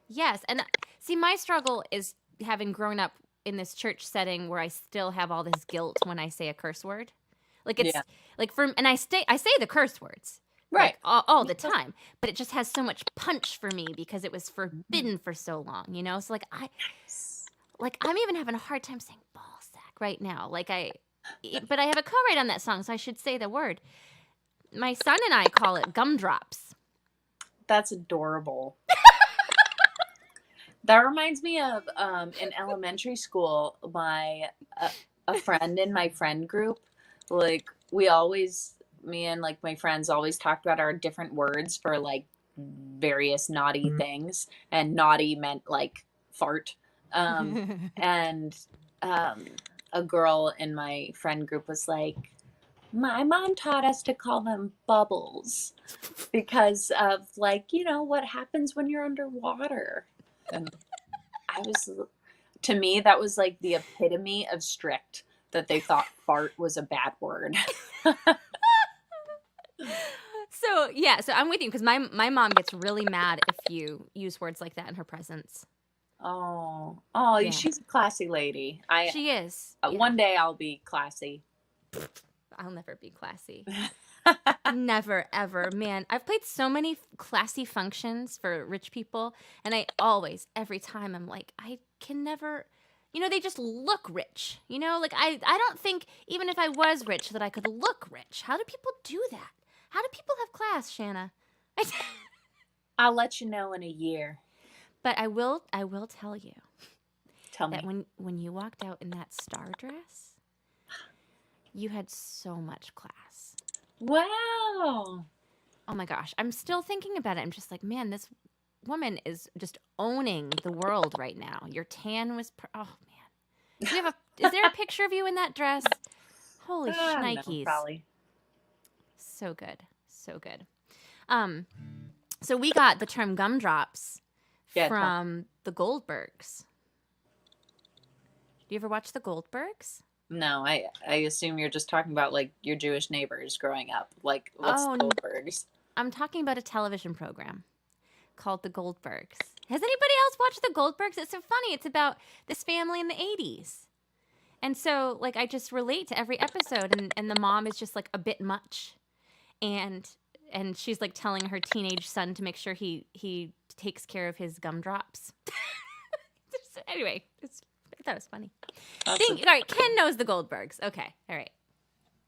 Yes, and see, my struggle is having grown up in this church setting where I still have all this guilt when I say a curse word. Like Yeah, it's like and I say the curse words right. like all the time, but it just has so much punch for me because it was forbidden for so long. So I'm even having a hard time saying ball sack right now. But I have a co-write on that song, so I should say the word. My son and I call it gumdrops. That's adorable. That reminds me of in elementary school, a friend in my friend group, like me and like my friends always talked about our different words for like various naughty things, and naughty meant like fart. And um, a girl in my friend group was like, my mom taught us to call them bubbles because of like, what happens when you're underwater. And I was, to me, that was like the epitome of strict, that they thought fart was a bad word. So I'm with you because my mom gets really mad if you use words like that in her presence. Oh, Yeah, she's a classy lady. she is. Yeah, One day I'll be classy. I'll never be classy. Never ever, man. I've played so many classy functions for rich people, and every time I'm like, I can never. They just look rich. Like I don't think even if I was rich that I could look rich. How do people do that? How do people have class, Shanna? I'll let you know in a year. But I will tell you Tell that me. when you walked out in that star dress, you had so much class. Wow. Oh my gosh, I'm still thinking about it. I'm just like, man, this woman is just owning the world right now. Your tan was, oh man. Is there a picture of you in that dress? Holy No, shnikes. probably. So good. So good. Um, so we got the term gumdrops Yeah, from the Goldbergs. Do you ever watch the Goldbergs? no, I assume you're just talking about like your Jewish neighbors growing up. Like, what's Oh, Goldbergs? I'm talking about a television program called The Goldbergs. Has anybody else watched The Goldbergs? It's so funny. It's about this family in the 80s. And so, like, I just relate to every episode, and the mom is just, like, a bit much. And she's, like, telling her teenage son to make sure he takes care of his gumdrops. Anyway, I thought it was funny. Awesome. All right, Ken knows The Goldbergs. Okay, all right.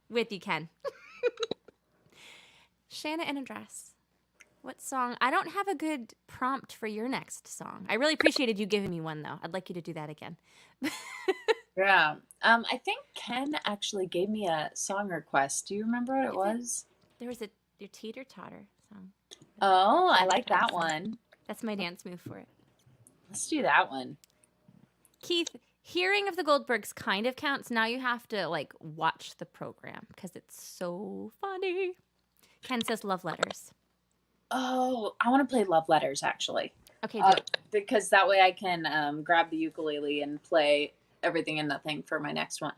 With you, Ken. Shanna in a dress. What song? I don't have a good prompt for your next song. I really appreciated you giving me one, though. I'd like you to do that again. Yeah. I think Ken actually gave me a song request. Do you remember what it was? There was your Teeter Totter song. Oh, I like that one. That's my dance move for it. Let's do that one. Keith, hearing of the Goldbergs kind of counts. Now you have to, like, watch the program because it's so funny. Ken says love letters. Oh, I want to play Love Letters, actually. Okay, do it. Because that way I can grab the ukulele and play Everything and Nothing for my next one.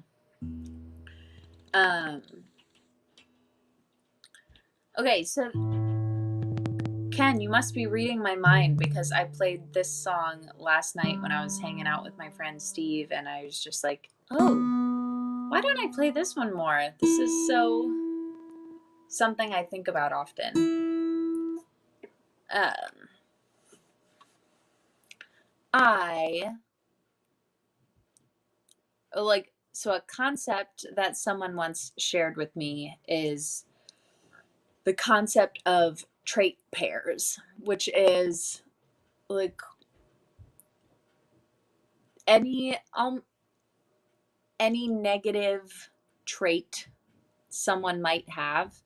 Okay, so Ken, you must be reading my mind because I played this song last night when I was hanging out with my friend Steve, and I was just like, oh, why don't I play this one more? This is so something I think about often. So a concept that someone once shared with me is the concept of trait pairs, which is like any negative trait someone might have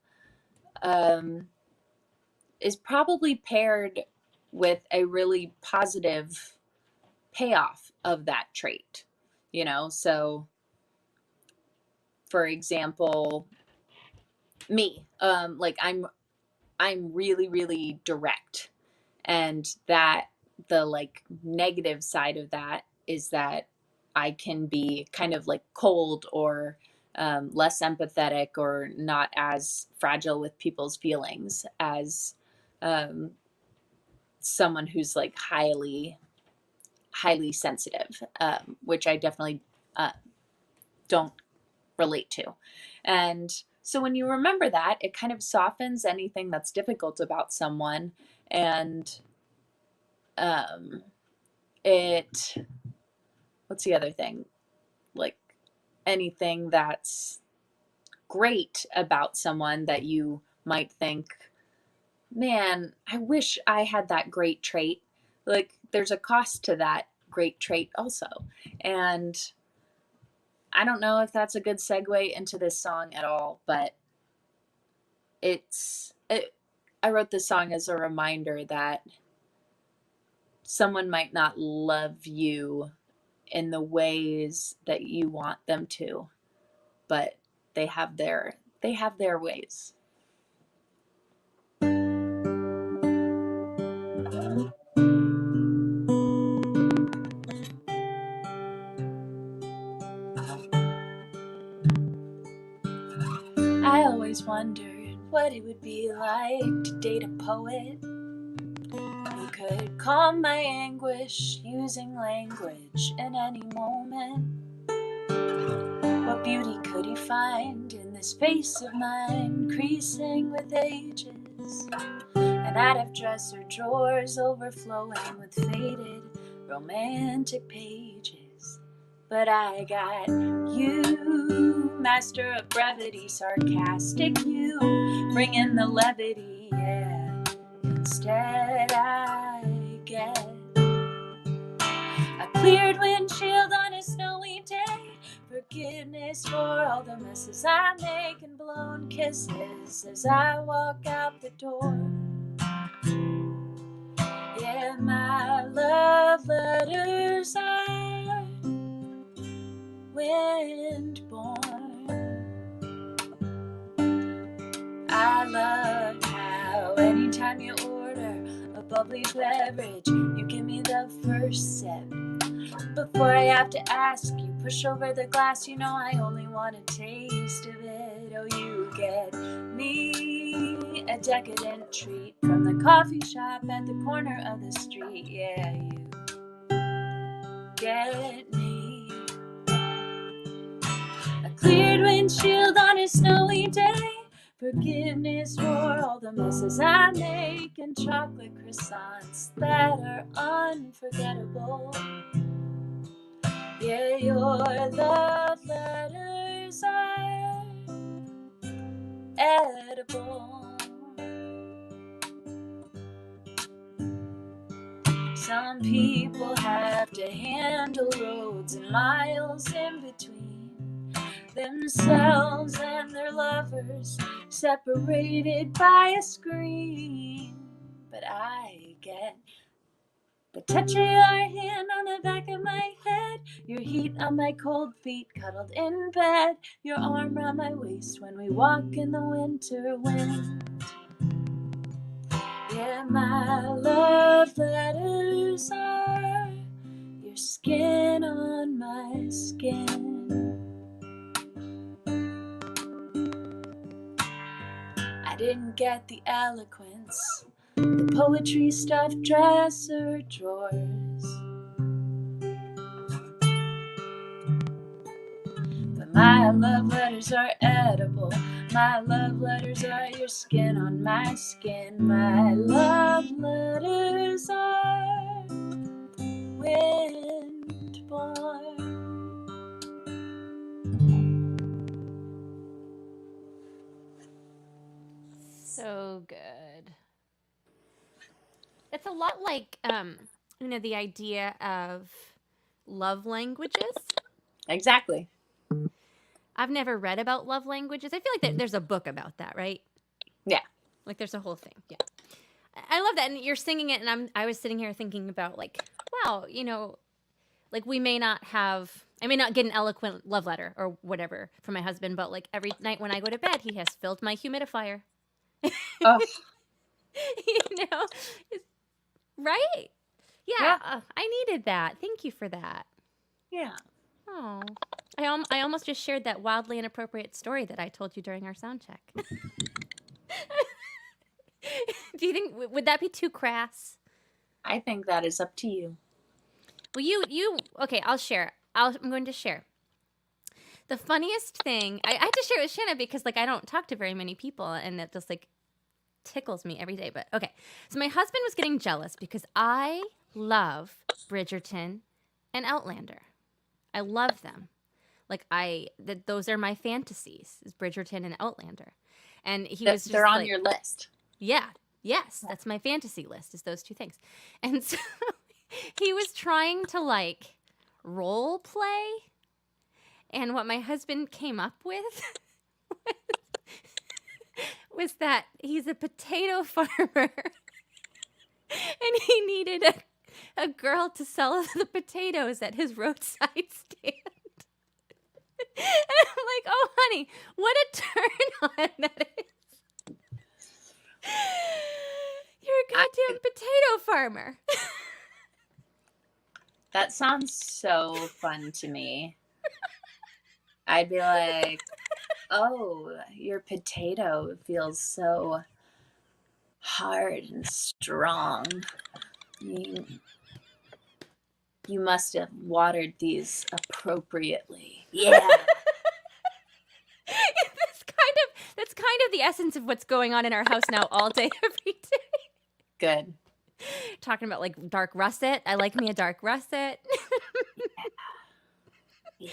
is probably paired with a really positive payoff of that trait, you know? So for example, me, like I'm really, really direct, and that the like negative side of that is that I can be kind of like cold or less empathetic or not as fragile with people's feelings as someone who's like highly sensitive, which I definitely don't relate to. And so when you remember that, it kind of softens anything that's difficult about someone. And what's the other thing? Like anything that's great about someone that you might think, man, I wish I had that great trait. Like there's a cost to that great trait also. And I don't know if that's a good segue into this song at all, but I wrote this song as a reminder that someone might not love you in the ways that you want them to, but they have their ways. I always wondered what it would be like to date a poet who could calm my anguish using language in any moment. What beauty could he find in this face of mine, creasing with ages, and out of dresser drawers overflowing with faded romantic pages? But I got you, master of brevity, sarcastic you, bringing the levity, yeah. Instead I get a cleared windshield on a snowy day, forgiveness for all the messes I make, and blown kisses as I walk out the door. Yeah, my love letters are windborne. I love how anytime you order a bubbly beverage, you give me the first sip. Before I have to ask, you push over the glass, you know I only want a taste of it. Oh, you get me me a decadent treat from the coffee shop at the corner of the street. Yeah, you get me. A cleared windshield on a snowy day. Forgiveness for all the messes I make, and chocolate croissants that are unforgettable. Yeah, your love letters are edible. Some people have to handle roads and miles in between themselves and their lovers, separated by a screen. But I get the touch of your hand on the back of my head, your heat on my cold feet cuddled in bed, your arm around my waist when we walk in the winter wind. Yeah, my love letters are your skin on my skin. I didn't get the eloquence, the poetry stuffed dresser drawers. But my love letters are edible. My love letters are your skin on my skin. My love letters are windborne. So good. It's a lot like the idea of love languages. Exactly. I've never read about love languages. I feel like there's a book about that, right? Yeah. Like there's a whole thing. Yeah. I love that. And you're singing it, and I was sitting here thinking about like, wow, like we may not have, I may not get an eloquent love letter or whatever from my husband, but like every night when I go to bed, he has filled my humidifier. Oh. Right? Yeah. I needed that. Thank you for that. Yeah. Oh, I almost just shared that wildly inappropriate story that I told you during our sound check. Do you think would that be too crass? I think that is up to you. Well, you okay? I'll share. I'm going to share. The funniest thing I had to share with Shanna because like I don't talk to very many people, and it just like tickles me every day. But okay, so my husband was getting jealous because I love Bridgerton and Outlander. I love them. Like those are my fantasies, is Bridgerton and Outlander. And he was just they're on like, your list. Yeah. Yes, that's my fantasy list, is those two things. And so he was trying to like role play, and what my husband came up with was that he's a potato farmer and he needed a girl to sell the potatoes at his roadside stand. And I'm like, oh, honey, what a turn on that is. You're a goddamn potato farmer. That sounds so fun to me. I'd be like, oh, your potato feels so hard and strong. You must have watered these appropriately. Yeah. That's kind of the essence of what's going on in our house now all day, every day. Good. Talking about like dark russet. I like me a dark russet. Yeah.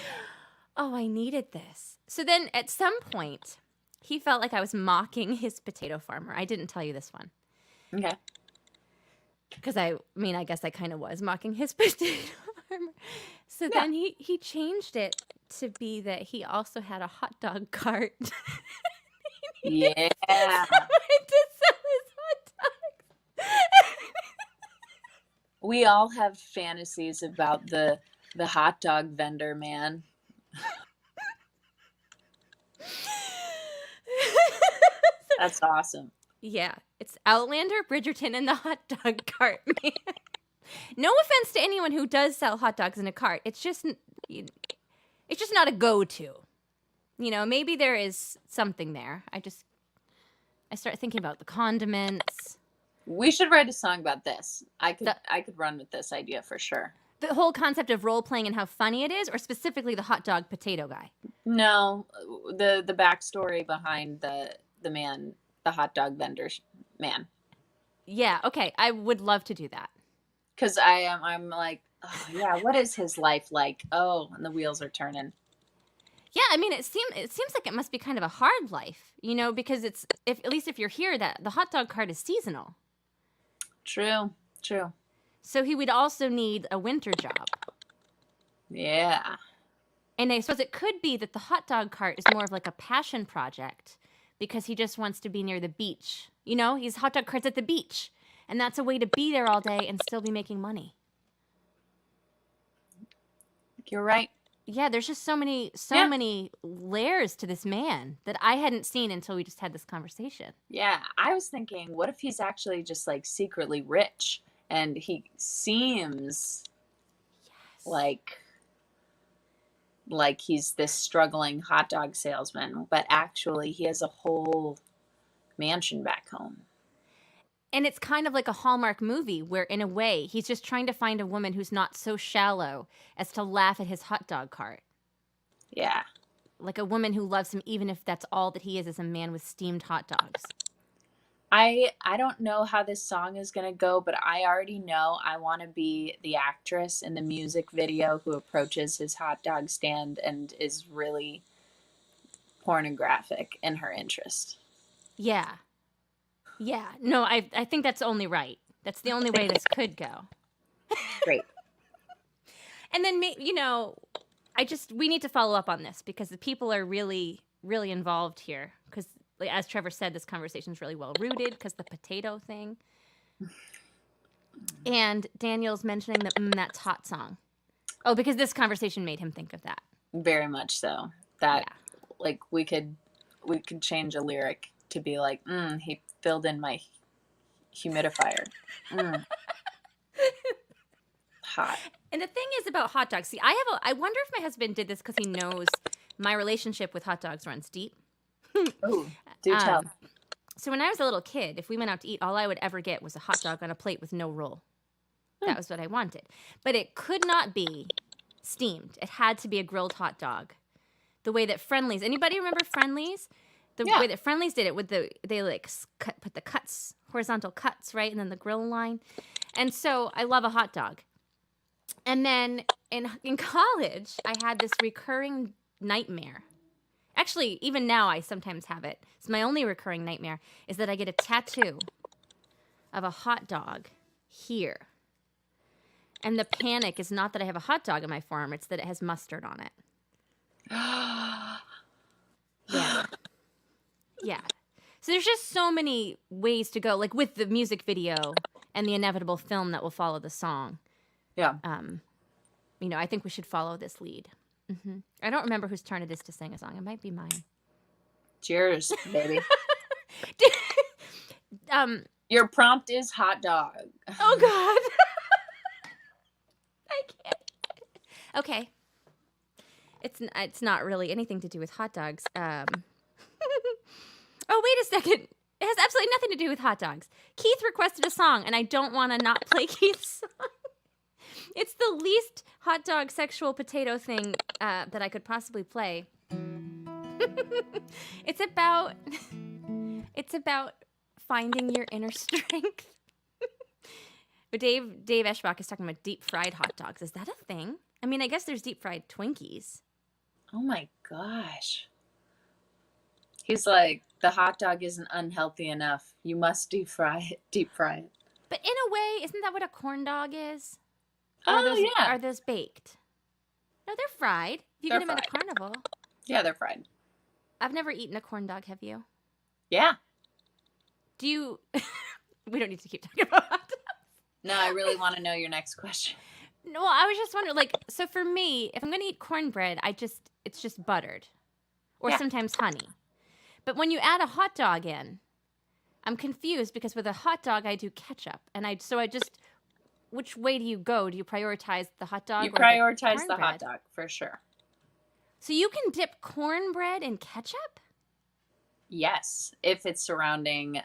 Oh, I needed this. So then at some point, he felt like I was mocking his potato farmer. I didn't tell you this one. Okay. Because I guess I kind of was mocking his potato farmer. So then he changed it to be that he also had a hot dog cart. Yeah. To sell his hot dogs. We all have fantasies about the hot dog vendor man. That's awesome. Yeah, it's Outlander, Bridgerton, and the hot dog cart man. No offense to anyone who does sell hot dogs in a cart. It's just not a go-to. Maybe there is something there. I just I start thinking about the condiments. We should write a song about this. I The could run with this idea for sure. the whole concept of role playing and how funny it is, or specifically the hot dog potato guy? No, the backstory behind the man, the hot dog vendor man. Yeah, okay. I would love to do that. Because I'm like, oh yeah, what is his life like? Oh, and the wheels are turning. Yeah, I mean, it seems like it must be kind of a hard life, because it's if at least if you're here, that the hot dog cart is seasonal. True, true. So he would also need a winter job. Yeah. And I suppose it could be that the hot dog cart is more of like a passion project because he just wants to be near the beach. He's hot dog carts at the beach. And that's a way to be there all day and still be making money. You're right. Yeah, there's just so many layers to this man that I hadn't seen until we just had this conversation. Yeah, I was thinking, what if he's actually just like secretly rich and he seems like he's this struggling hot dog salesman, but actually he has a whole mansion back home. And it's kind of like a Hallmark movie where, in a way, he's just trying to find a woman who's not so shallow as to laugh at his hot dog cart. Yeah. Like a woman who loves him even if that's all that he is a man with steamed hot dogs. I don't know how this song is going to go, but I already know I want to be the actress in the music video who approaches his hot dog stand and is really pornographic in her interest. Yeah. Yeah. No, I think that's only right. That's the only way this could go. Great. And then, we need to follow up on this because the people are really, really involved here. Because, as Trevor said, this conversation is really well rooted because the potato thing. And Daniel's mentioning that's hot song. Oh, because this conversation made him think of that. Very much so. That, like, we could change a lyric to be like, he filled in my humidifier. Hot. And the thing is about hot dogs. See, I wonder if my husband did this because he knows my relationship with hot dogs runs deep. Oh, do tell. So when I was a little kid, if we went out to eat, all I would ever get was a hot dog on a plate with no roll. That was what I wanted. But it could not be steamed. It had to be a grilled hot dog. The way that Friendly's, anybody remember Friendly's? The way that Friendly's did it with they put the cuts, horizontal cuts, right? And then the grill line. And so I love a hot dog. And then in college, I had this recurring nightmare. Actually, even now I sometimes have it. It's my only recurring nightmare is that I get a tattoo of a hot dog here. And the panic is not that I have a hot dog on my forearm, it's that it has mustard on it. Yeah. Yeah. So there's just so many ways to go, like with the music video and the inevitable film that will follow the song. Yeah. I think we should follow this lead. Mm-hmm. I don't remember whose turn it is to sing a song. It might be mine. Cheers, baby. Your prompt is hot dog. Oh, God. I can't. Okay. It's not really anything to do with hot dogs. Oh, wait a second. It has absolutely nothing to do with hot dogs. Keith requested a song, and I don't want to not play Keith's song. It's the least hot dog sexual potato thing that I could possibly play. It's about finding your inner strength. But Dave Eschbach is talking about deep fried hot dogs. Is that a thing? I mean, I guess there's deep fried Twinkies. Oh my gosh. He's like, the hot dog isn't unhealthy enough. You must deep fry it. But in a way, isn't that what a corn dog is? Yeah. Are those baked? No, they're fried. If you get them at a carnival. Yeah, they're fried. I've never eaten a corn dog, have you? Yeah. Do you... We don't need to keep talking about hot dogs. No, I really want to know your next question. No, I was just wondering, so for me, if I'm going to eat cornbread, it's just buttered. Or sometimes honey. But when you add a hot dog in, I'm confused because with a hot dog, I do ketchup. And which way do you go? Do you prioritize the hot dog? You prioritize the hot dog, for sure. So you can dip cornbread in ketchup? Yes, if it's surrounding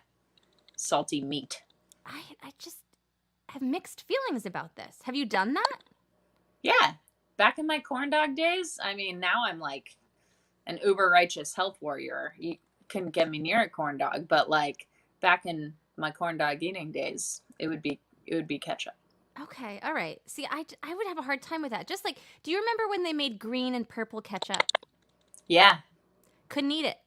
salty meat. I just have mixed feelings about this. Have you done that? Yeah. Back in my corn dog days, I mean, now I'm like an uber righteous health warrior. You couldn't get me near a corn dog, but like back in my corn dog eating days, it would be ketchup. Okay, all right. See, I would have a hard time with that. Just like, do you remember when they made green and purple ketchup? Yeah. Couldn't eat it.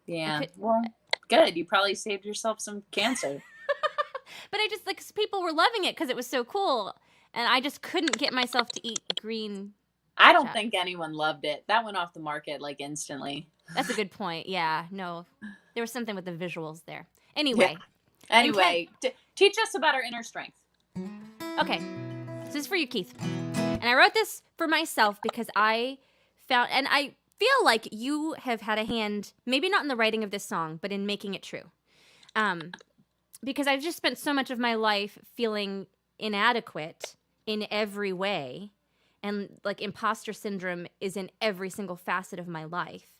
I Yeah. could, Well, good. You probably saved yourself some cancer. but I just like 'cause people were loving it because it was so cool, and I just couldn't get myself to eat green I don't ketchup. think anyone loved it. That went off the market like instantly. That's a good point. Yeah, no, there was something with the visuals there. Yeah. Anyway, and Ken, Anyway, teach us about our inner strength. okay, so this is for you, Keith, and I wrote this for myself because I found, and I feel like you have had a hand, maybe not in the writing of this song, but in making it true. Because I've just spent so much of my life feeling inadequate in every way. And like imposter syndrome is in every single facet of my life.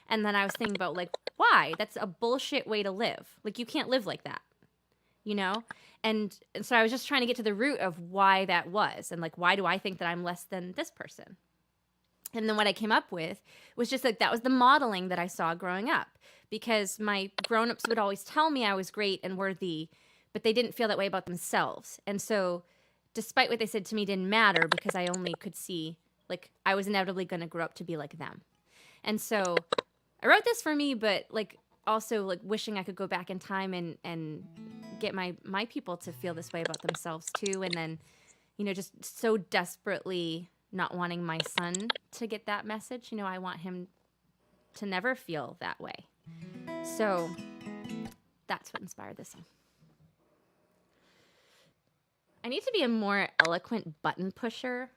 And then I was thinking about like, why? That's a bullshit way to live. Like, you can't live like that, you know? And so I was just trying to get to the root of why that was. And like, why do I think that I'm less than this person? And then what I came up with was just like, that was the modeling that I saw growing up. Because my grown-ups would always tell me I was great and worthy, but they didn't feel that way about themselves. And so despite what they said to me didn't matter because I only could see, like, I was inevitably going to grow up to be like them. And so I wrote this for me, but, like, also, like, wishing I could go back in time and get my people to feel this way about themselves, too. And then, you know, just so desperately not wanting my son to get that message. You know, I want him to never feel that way. So that's what inspired this song. I need to be a more eloquent button pusher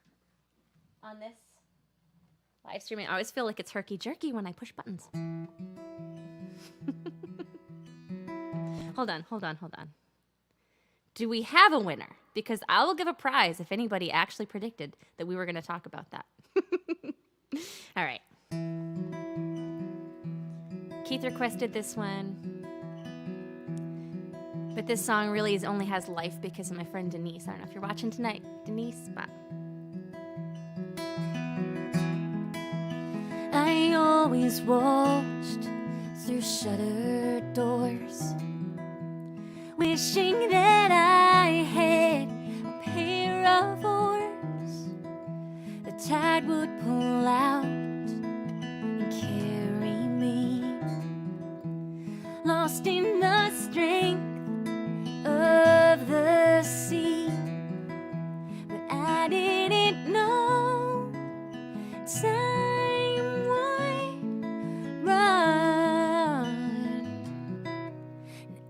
on this live streaming. I always feel like it's herky-jerky when I push buttons. Hold on. Do we have a winner? Because I will give a prize if anybody actually predicted that we were going to talk about that. All right. Keith requested this one. But this song really only has life because of my friend Denise. I don't know if you're watching tonight, Denise, but... I always watched through shuttered doors, wishing that I had a pair of oars the tide would pull out and carry me, lost in the strength of the sea. But I didn't know time would run.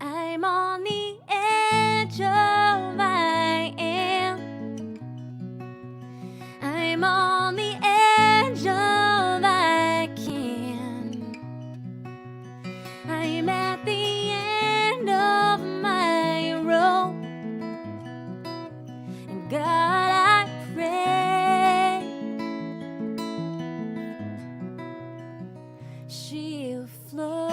And I'm on the edge of I am. I'm on the edge of I can. I'm at the end of my rope. And God, I pray she'll float.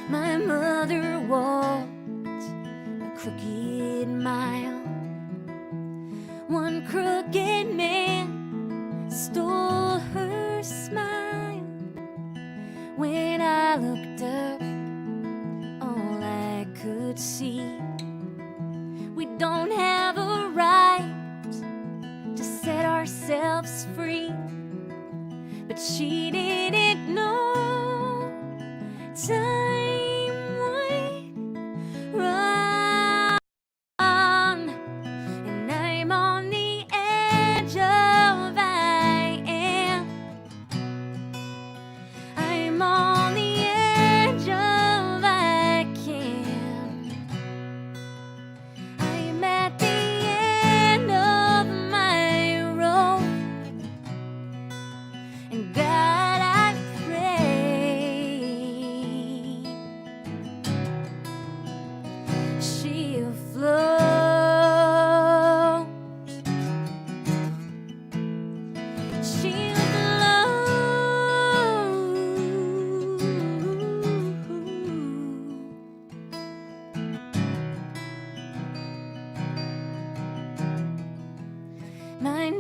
My mother walked a crooked mile. One crooked man stole her smile. When I looked up, all I could see, we don't have a right to set ourselves free. But she didn't know time would run. And I'm on the edge of I am. I'm on the edge of I can. I'm at the end of my rope. And God,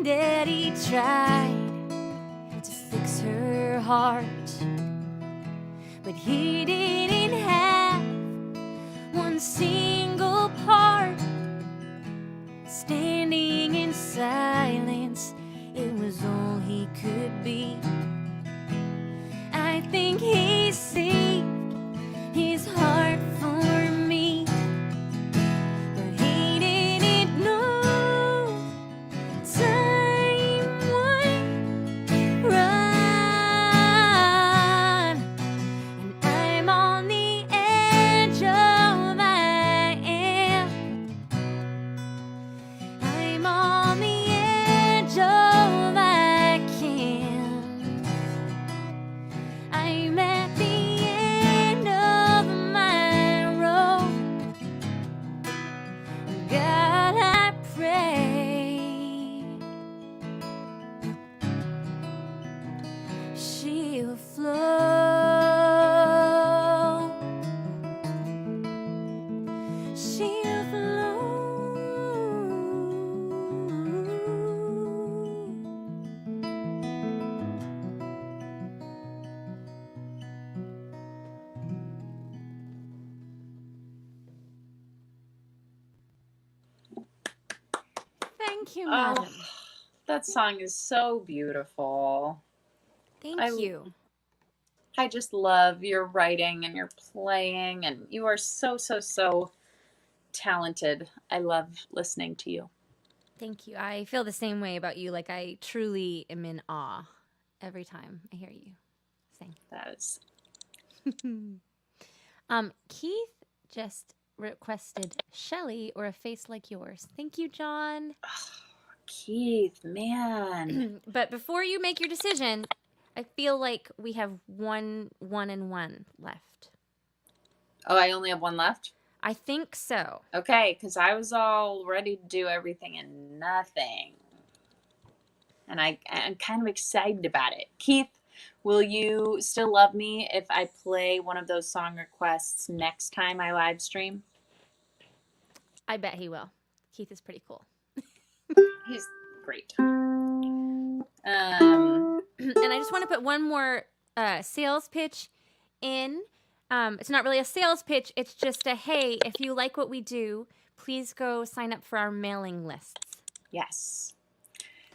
Daddy tried to fix her heart, but he didn't have one single part. Standing in silence, it was all he could be. I think he saved his heart for me, but he didn't know time would run, and I'm on the edge of I am. I'm on the edge of I can. I'm at the end of my road. God, I pray she'll flow. She'll flow. Thank you, madam. That song is so beautiful. Thank you. I just love your writing and your playing, and you are so, so, so talented. I love listening to you. Thank you. I feel the same way about you. Like, I truly am in awe every time I hear you sing. That is. Keith just requested Shelly or A Face Like Yours. Thank you, John. Oh, Keith, man. But before you make your decision, I feel like we have one and one left. Oh, I only have one left? I think so. Okay, because I was all ready to do everything and nothing. And I'm kind of excited about it. Keith, will you still love me if I play one of those song requests next time I live stream? I bet he will. Keith is pretty cool. He's great. And I just want to put one more sales pitch in. It's not really a sales pitch. It's just a, hey, if you like what we do, please go sign up for our mailing lists. Yes.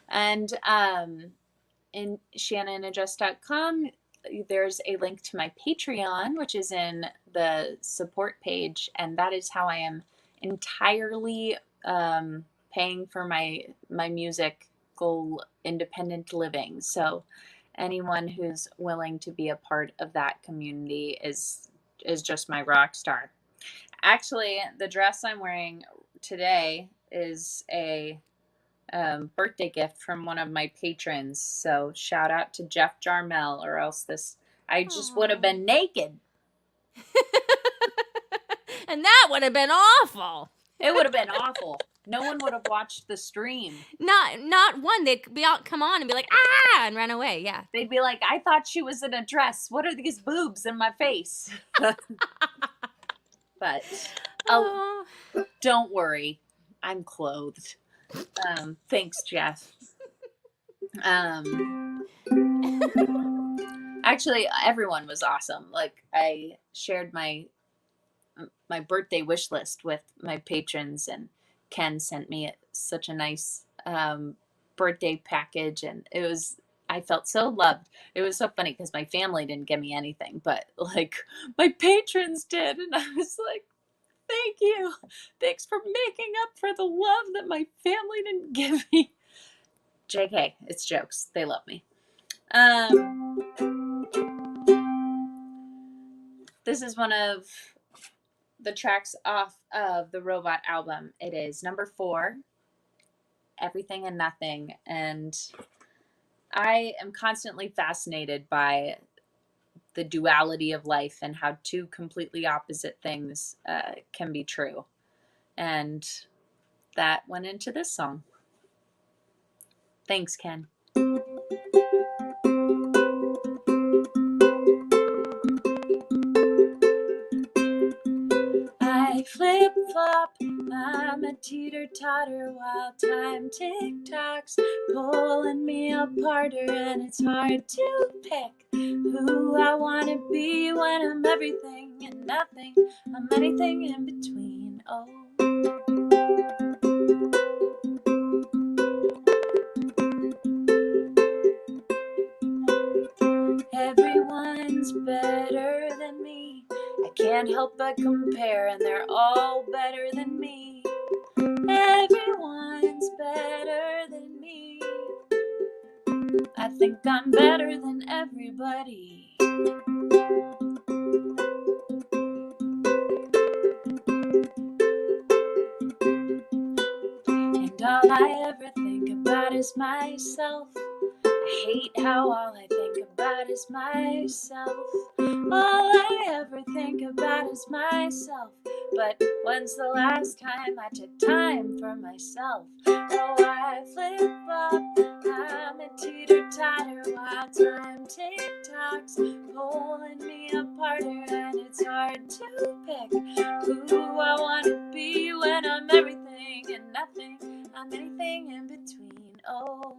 And in shannanaddress.com, there's a link to my Patreon, which is in the support page. And that is how I am entirely paying for my musical independent living. So anyone who's willing to be a part of that community is just my rock star. Actually, the dress I'm wearing today is a birthday gift from one of my patrons. So shout out to Jeff Jarmel, or else I just would have been naked. And that would have been awful. It would have been awful. No one would have watched the stream. Not one. They'd come on and be like, ah, and run away. Yeah. They'd be like, I thought she was in a dress. What are these boobs in my face? But don't worry. I'm clothed. Thanks, Jeff. Actually, everyone was awesome. Like, I shared my birthday wish list with my patrons, and Ken sent me such a nice birthday package, and I felt so loved. It was so funny because my family didn't give me anything, but like my patrons did, and I was like, thank you. Thanks for making up for the love that my family didn't give me. JK, it's jokes. They love me. This is one of the tracks off of the Robot album. It is number 4, Everything and Nothing. And I am constantly fascinated by the duality of life and how two completely opposite things can be true. And that went into this song. Thanks, Ken. I flip-flop I'm a teeter-totter while time tick-tocks, pulling me aparter, and it's hard to pick who I want to be when I'm everything and nothing. I'm anything in between. Oh. Everyone's better than me. I can't help but compare, and they're all better than me. Everyone's better than me. I think I'm better than everybody. And all I ever think about is myself. I hate how all I think about is myself. All I ever think about is myself. But when's the last time I took time for myself? Oh, I flip-flop, I'm a teeter-totter while time tick-tocks, pulling me apart, and it's hard to pick who I want to be when I'm everything and nothing. I'm anything in between. Oh.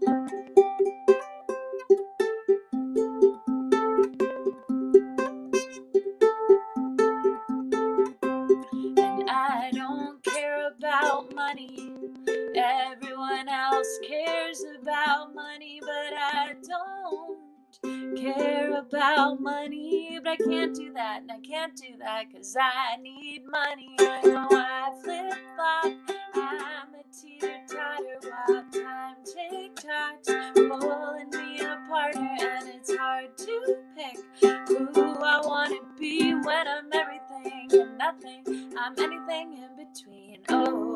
And I don't care about money. Everyone else cares about money, but I don't care about money. But I can't do that, and I can't do that, 'cause I need money. No, I flip-flop, I'm a teeter-totter while time tick-tocks, pulling me apart, and it's hard to pick who I want to be when I'm everything and nothing. I'm anything in between. Oh,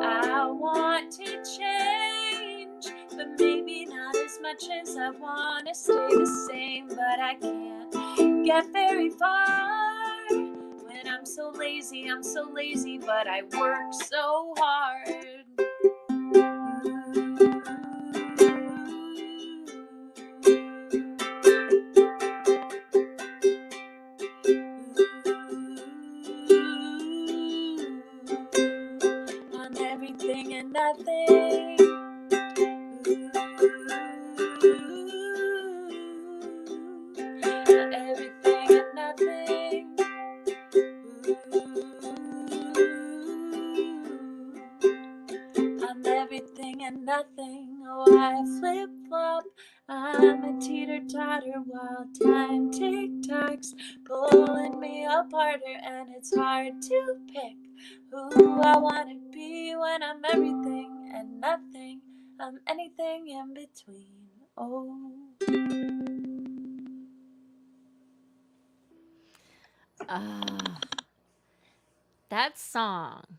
I want to change, but maybe not as much as I want to stay the same. But I can't get very far when I'm so lazy, but I work so hard. I'm everything and nothing. Everything and nothing. I'm everything and nothing. Oh, I flip-flop, I'm a teeter-totter while time tick-tocks, pulling me apart, and it's hard to pick who I want to be when I'm everything and nothing. I'm anything in between. Oh. That song,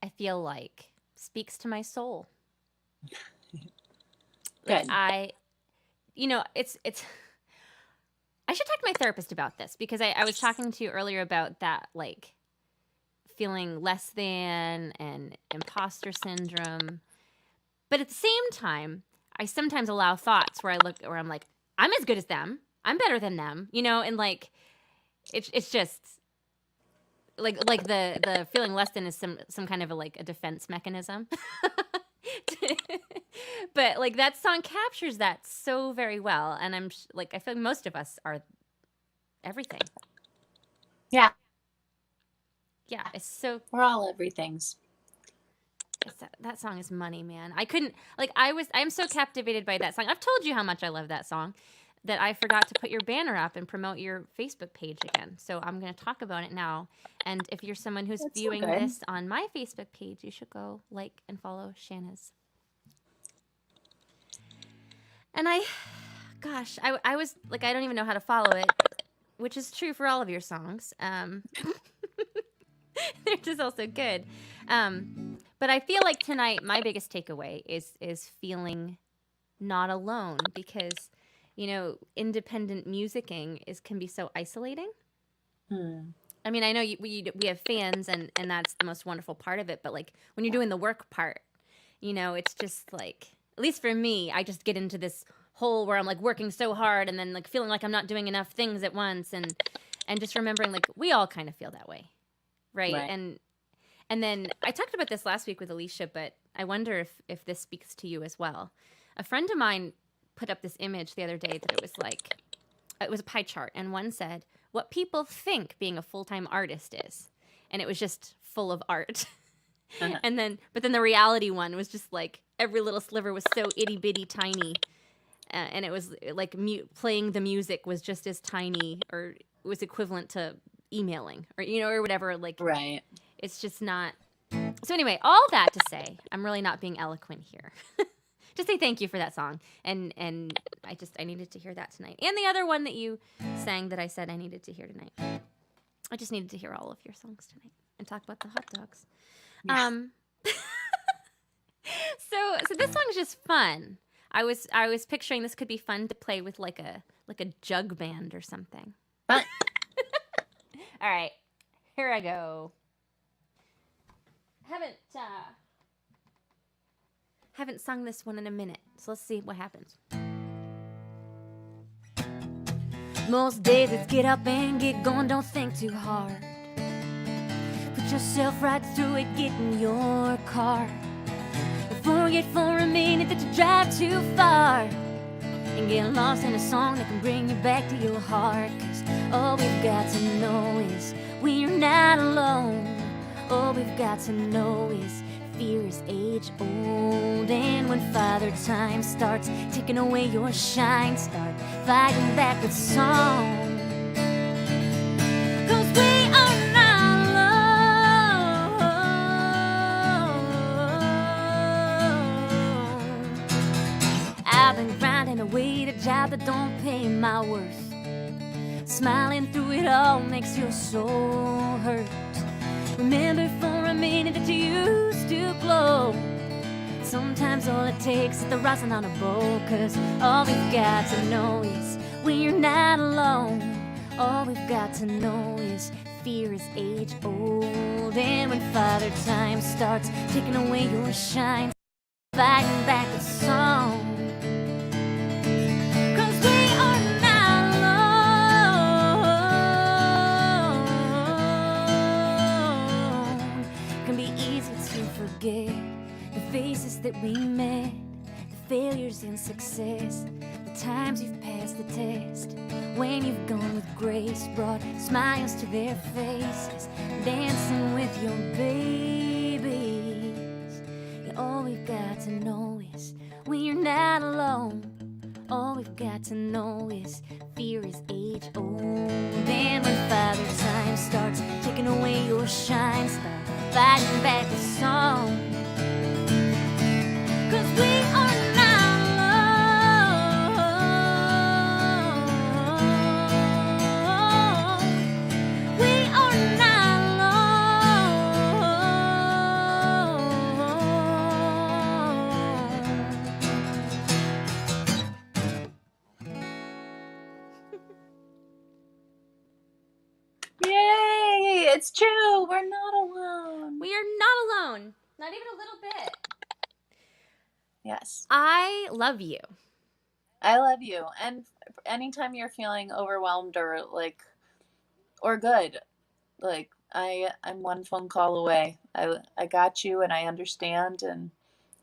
I feel like, speaks to my soul. Like Good. it's I should talk to my therapist about this, because I was talking to you earlier about that, like, feeling less than and imposter syndrome. But at the same time, I sometimes allow thoughts where I'm like, I'm as good as them. I'm better than them, and like it's just like the feeling less than is some kind of a defense mechanism. But like that song captures that so very well, and I feel like most of us are everything. Yeah. Yeah, it's so We're all everythings. that song is money, man. I couldn't I'm so captivated by that song. I've told you how much I love that song that I forgot to put your banner up and promote your Facebook page again. So I'm going to talk about it now. And if you're someone who's That's so viewing good. this on my Facebook page, you should go like and follow Shanna's. And I was like, I don't even know how to follow it, which is true for all of your songs. They're just also good. But I feel like tonight my biggest takeaway is feeling not alone, because independent musicking can be so isolating. I mean, I know we have fans, and that's the most wonderful part of it. But like when you're doing the work part, it's just like, at least for me, I just get into this hole where I'm like working so hard, and then like feeling like I'm not doing enough things at once, and just remembering like we all kind of feel that way, right? And then I talked about this last week with Alicia, but I wonder if this speaks to you as well. A friend of mine put up this image the other day that it was like, it was a pie chart, and one said, what people think being a full-time artist is. And it was just full of art. And then, but then the reality one was just like every little sliver was so itty bitty tiny. And it was like playing the music was just as tiny, or it was equivalent to emailing, or or whatever. Like, Right. it's just not. So anyway, all that to say, I'm really not being eloquent here. Just say thank you for that song, and I needed to hear that tonight, and the other one that you sang that I said I needed to hear tonight. I just needed to hear all of your songs tonight and talk about the hot dogs. Yeah. So this song is just fun. I was picturing this could be fun to play with like a jug band or something. But All right, here I go. Haven't sung this one in a minute, so let's see what happens. Most days it's get up and get going, don't think too hard. Put yourself right through it, get in your car. Don't forget for a minute that you drive too far, and get lost in a song that can bring you back to your heart. 'Cause all we've got to know is we're not alone. All we've got to know is fear is age old, and when Father Time starts taking away your shine, start fighting back with song. 'Cause we are not alone. I've been grinding away at a job that don't pay my worth. Smiling through it all makes your soul hurt. Remember for a minute that you used to glow. Sometimes all it takes is the rising on a bow. 'Cause all we've got to know is we're not alone. All we've got to know is fear is age old, and when Father Time starts taking away your shine, fighting back with song. Forget the faces that we met, the failures and success, the times you've passed the test, when you've gone with grace, brought smiles to their faces, dancing with your babies. Yeah, all we've got to know is we're not alone. All we've got to know is fear is age old, and when Father Time starts taking away your shine, start fighting back the song. 'Cause we are not alone. We are not yay! It's true. We're not alone. We are not alone. Not even a little bit. Yes. I love you. I love you. And anytime you're feeling overwhelmed or good, like I'm one phone call away. I got you, and I understand, and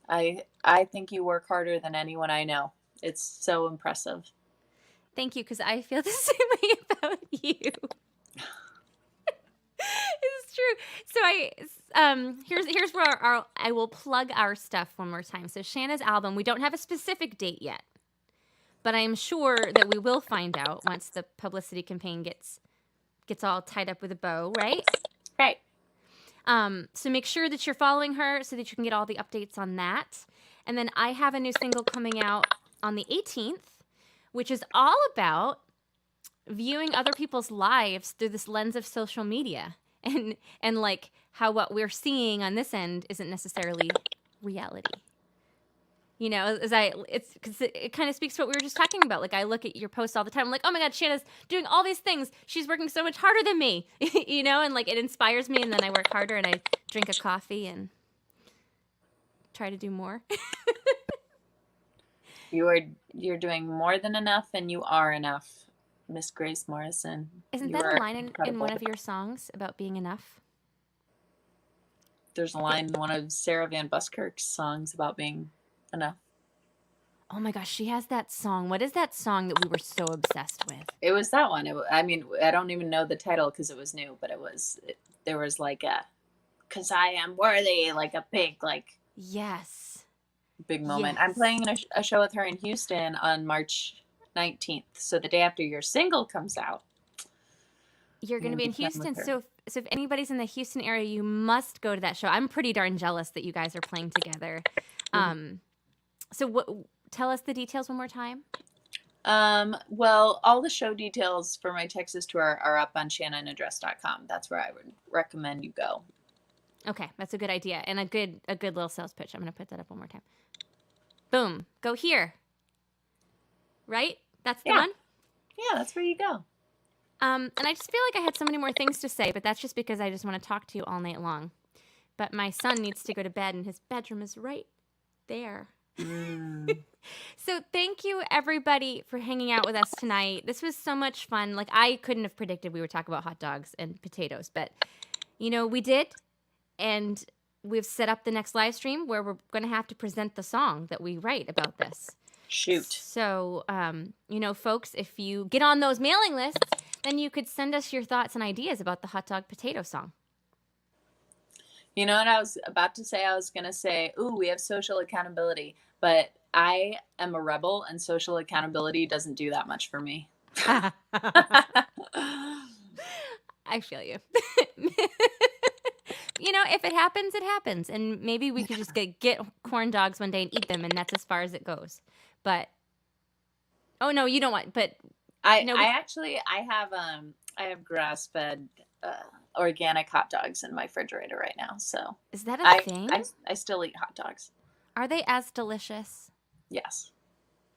I think you work harder than anyone I know. It's so impressive. Thank you, because I feel the same way about you. It's true. So here's where I will plug our stuff one more time. So Shanna's album, we don't have a specific date yet, but I am sure that we will find out once the publicity campaign gets all tied up with a bow, right? Right. So make sure that you're following her so that you can get all the updates on that. And then I have a new single coming out on the 18th, which is all about viewing other people's lives through this lens of social media, and like how what we're seeing on this end isn't necessarily reality. You know, it's because it kind of speaks to what we were just talking about. Like, I look at your posts all the time. I'm like, oh my God, Shanna's doing all these things. She's working so much harder than me, you know, and like it inspires me. And then I work harder and I drink a coffee and try to do more. You're doing more than enough, and you are enough, Miss Grace Morrison. Isn't You that are a line in incredible. one of your songs about being enough? there's a line in one of Sarah Van Buskirk's songs about being enough. Oh my gosh, she has that song. What is that song that we were so obsessed with? It was that one. I mean, I don't even know the title because it was new, but there was like a, "'Cause I am worthy," like a big, like, Yes. big moment. Yes. I'm playing a show with her in Houston on March 19th. So the day after your single comes out. You're going to be in Houston. So if anybody's in the Houston area, you must go to that show. I'm pretty darn jealous that you guys are playing together. So tell us the details one more time. Well, all the show details for my Texas tour are up on shannanaddress.com. That's where I would recommend you go. Okay, that's a good idea and a good little sales pitch. I'm going to put that up one more time. Boom. Go here. Right? That's the one? Yeah, that's where you go. And I just feel like I had so many more things to say, but that's just because I just want to talk to you all night long. But my son needs to go to bed, and his bedroom is right there. So thank you, everybody, for hanging out with us tonight. This was so much fun. Like, I couldn't have predicted we were talking about hot dogs and potatoes, but, we did. And we've set up the next live stream where we're going to have to present the song that we write about this. Shoot. So, folks, if you get on those mailing lists, then you could send us your thoughts and ideas about the hot dog potato song. You know what I was about to say? I was going to say, ooh, we have social accountability, but I am a rebel and social accountability doesn't do that much for me. I feel you. If it happens, it happens. And maybe we could just get corn dogs one day and eat them, and that's as far as it goes. But, oh, no, you don't want, but. I have grass-fed organic hot dogs in my refrigerator right now. So is that a thing? I still eat hot dogs. Are they as delicious? Yes.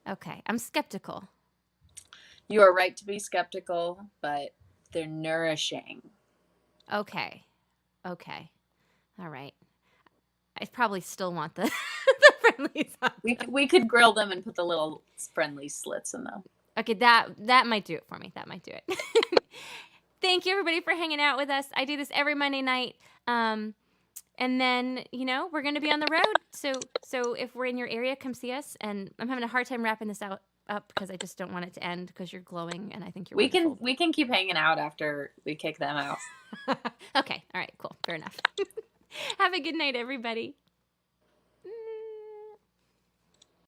Okay, I'm skeptical. You are right to be skeptical, but they're nourishing. Okay. All right. I probably still want the friendlies on them. We could grill them and put the little friendly slits in them. Okay, that might do it for me. That might do it. Thank you, everybody, for hanging out with us. I do this every Monday night. And then, we're going to be on the road. So if we're in your area, come see us. And I'm having a hard time wrapping this up because I just don't want it to end because you're glowing and I think you're wonderful. We can keep hanging out after we kick them out. Okay. All right, cool. Fair enough. Have a good night, everybody.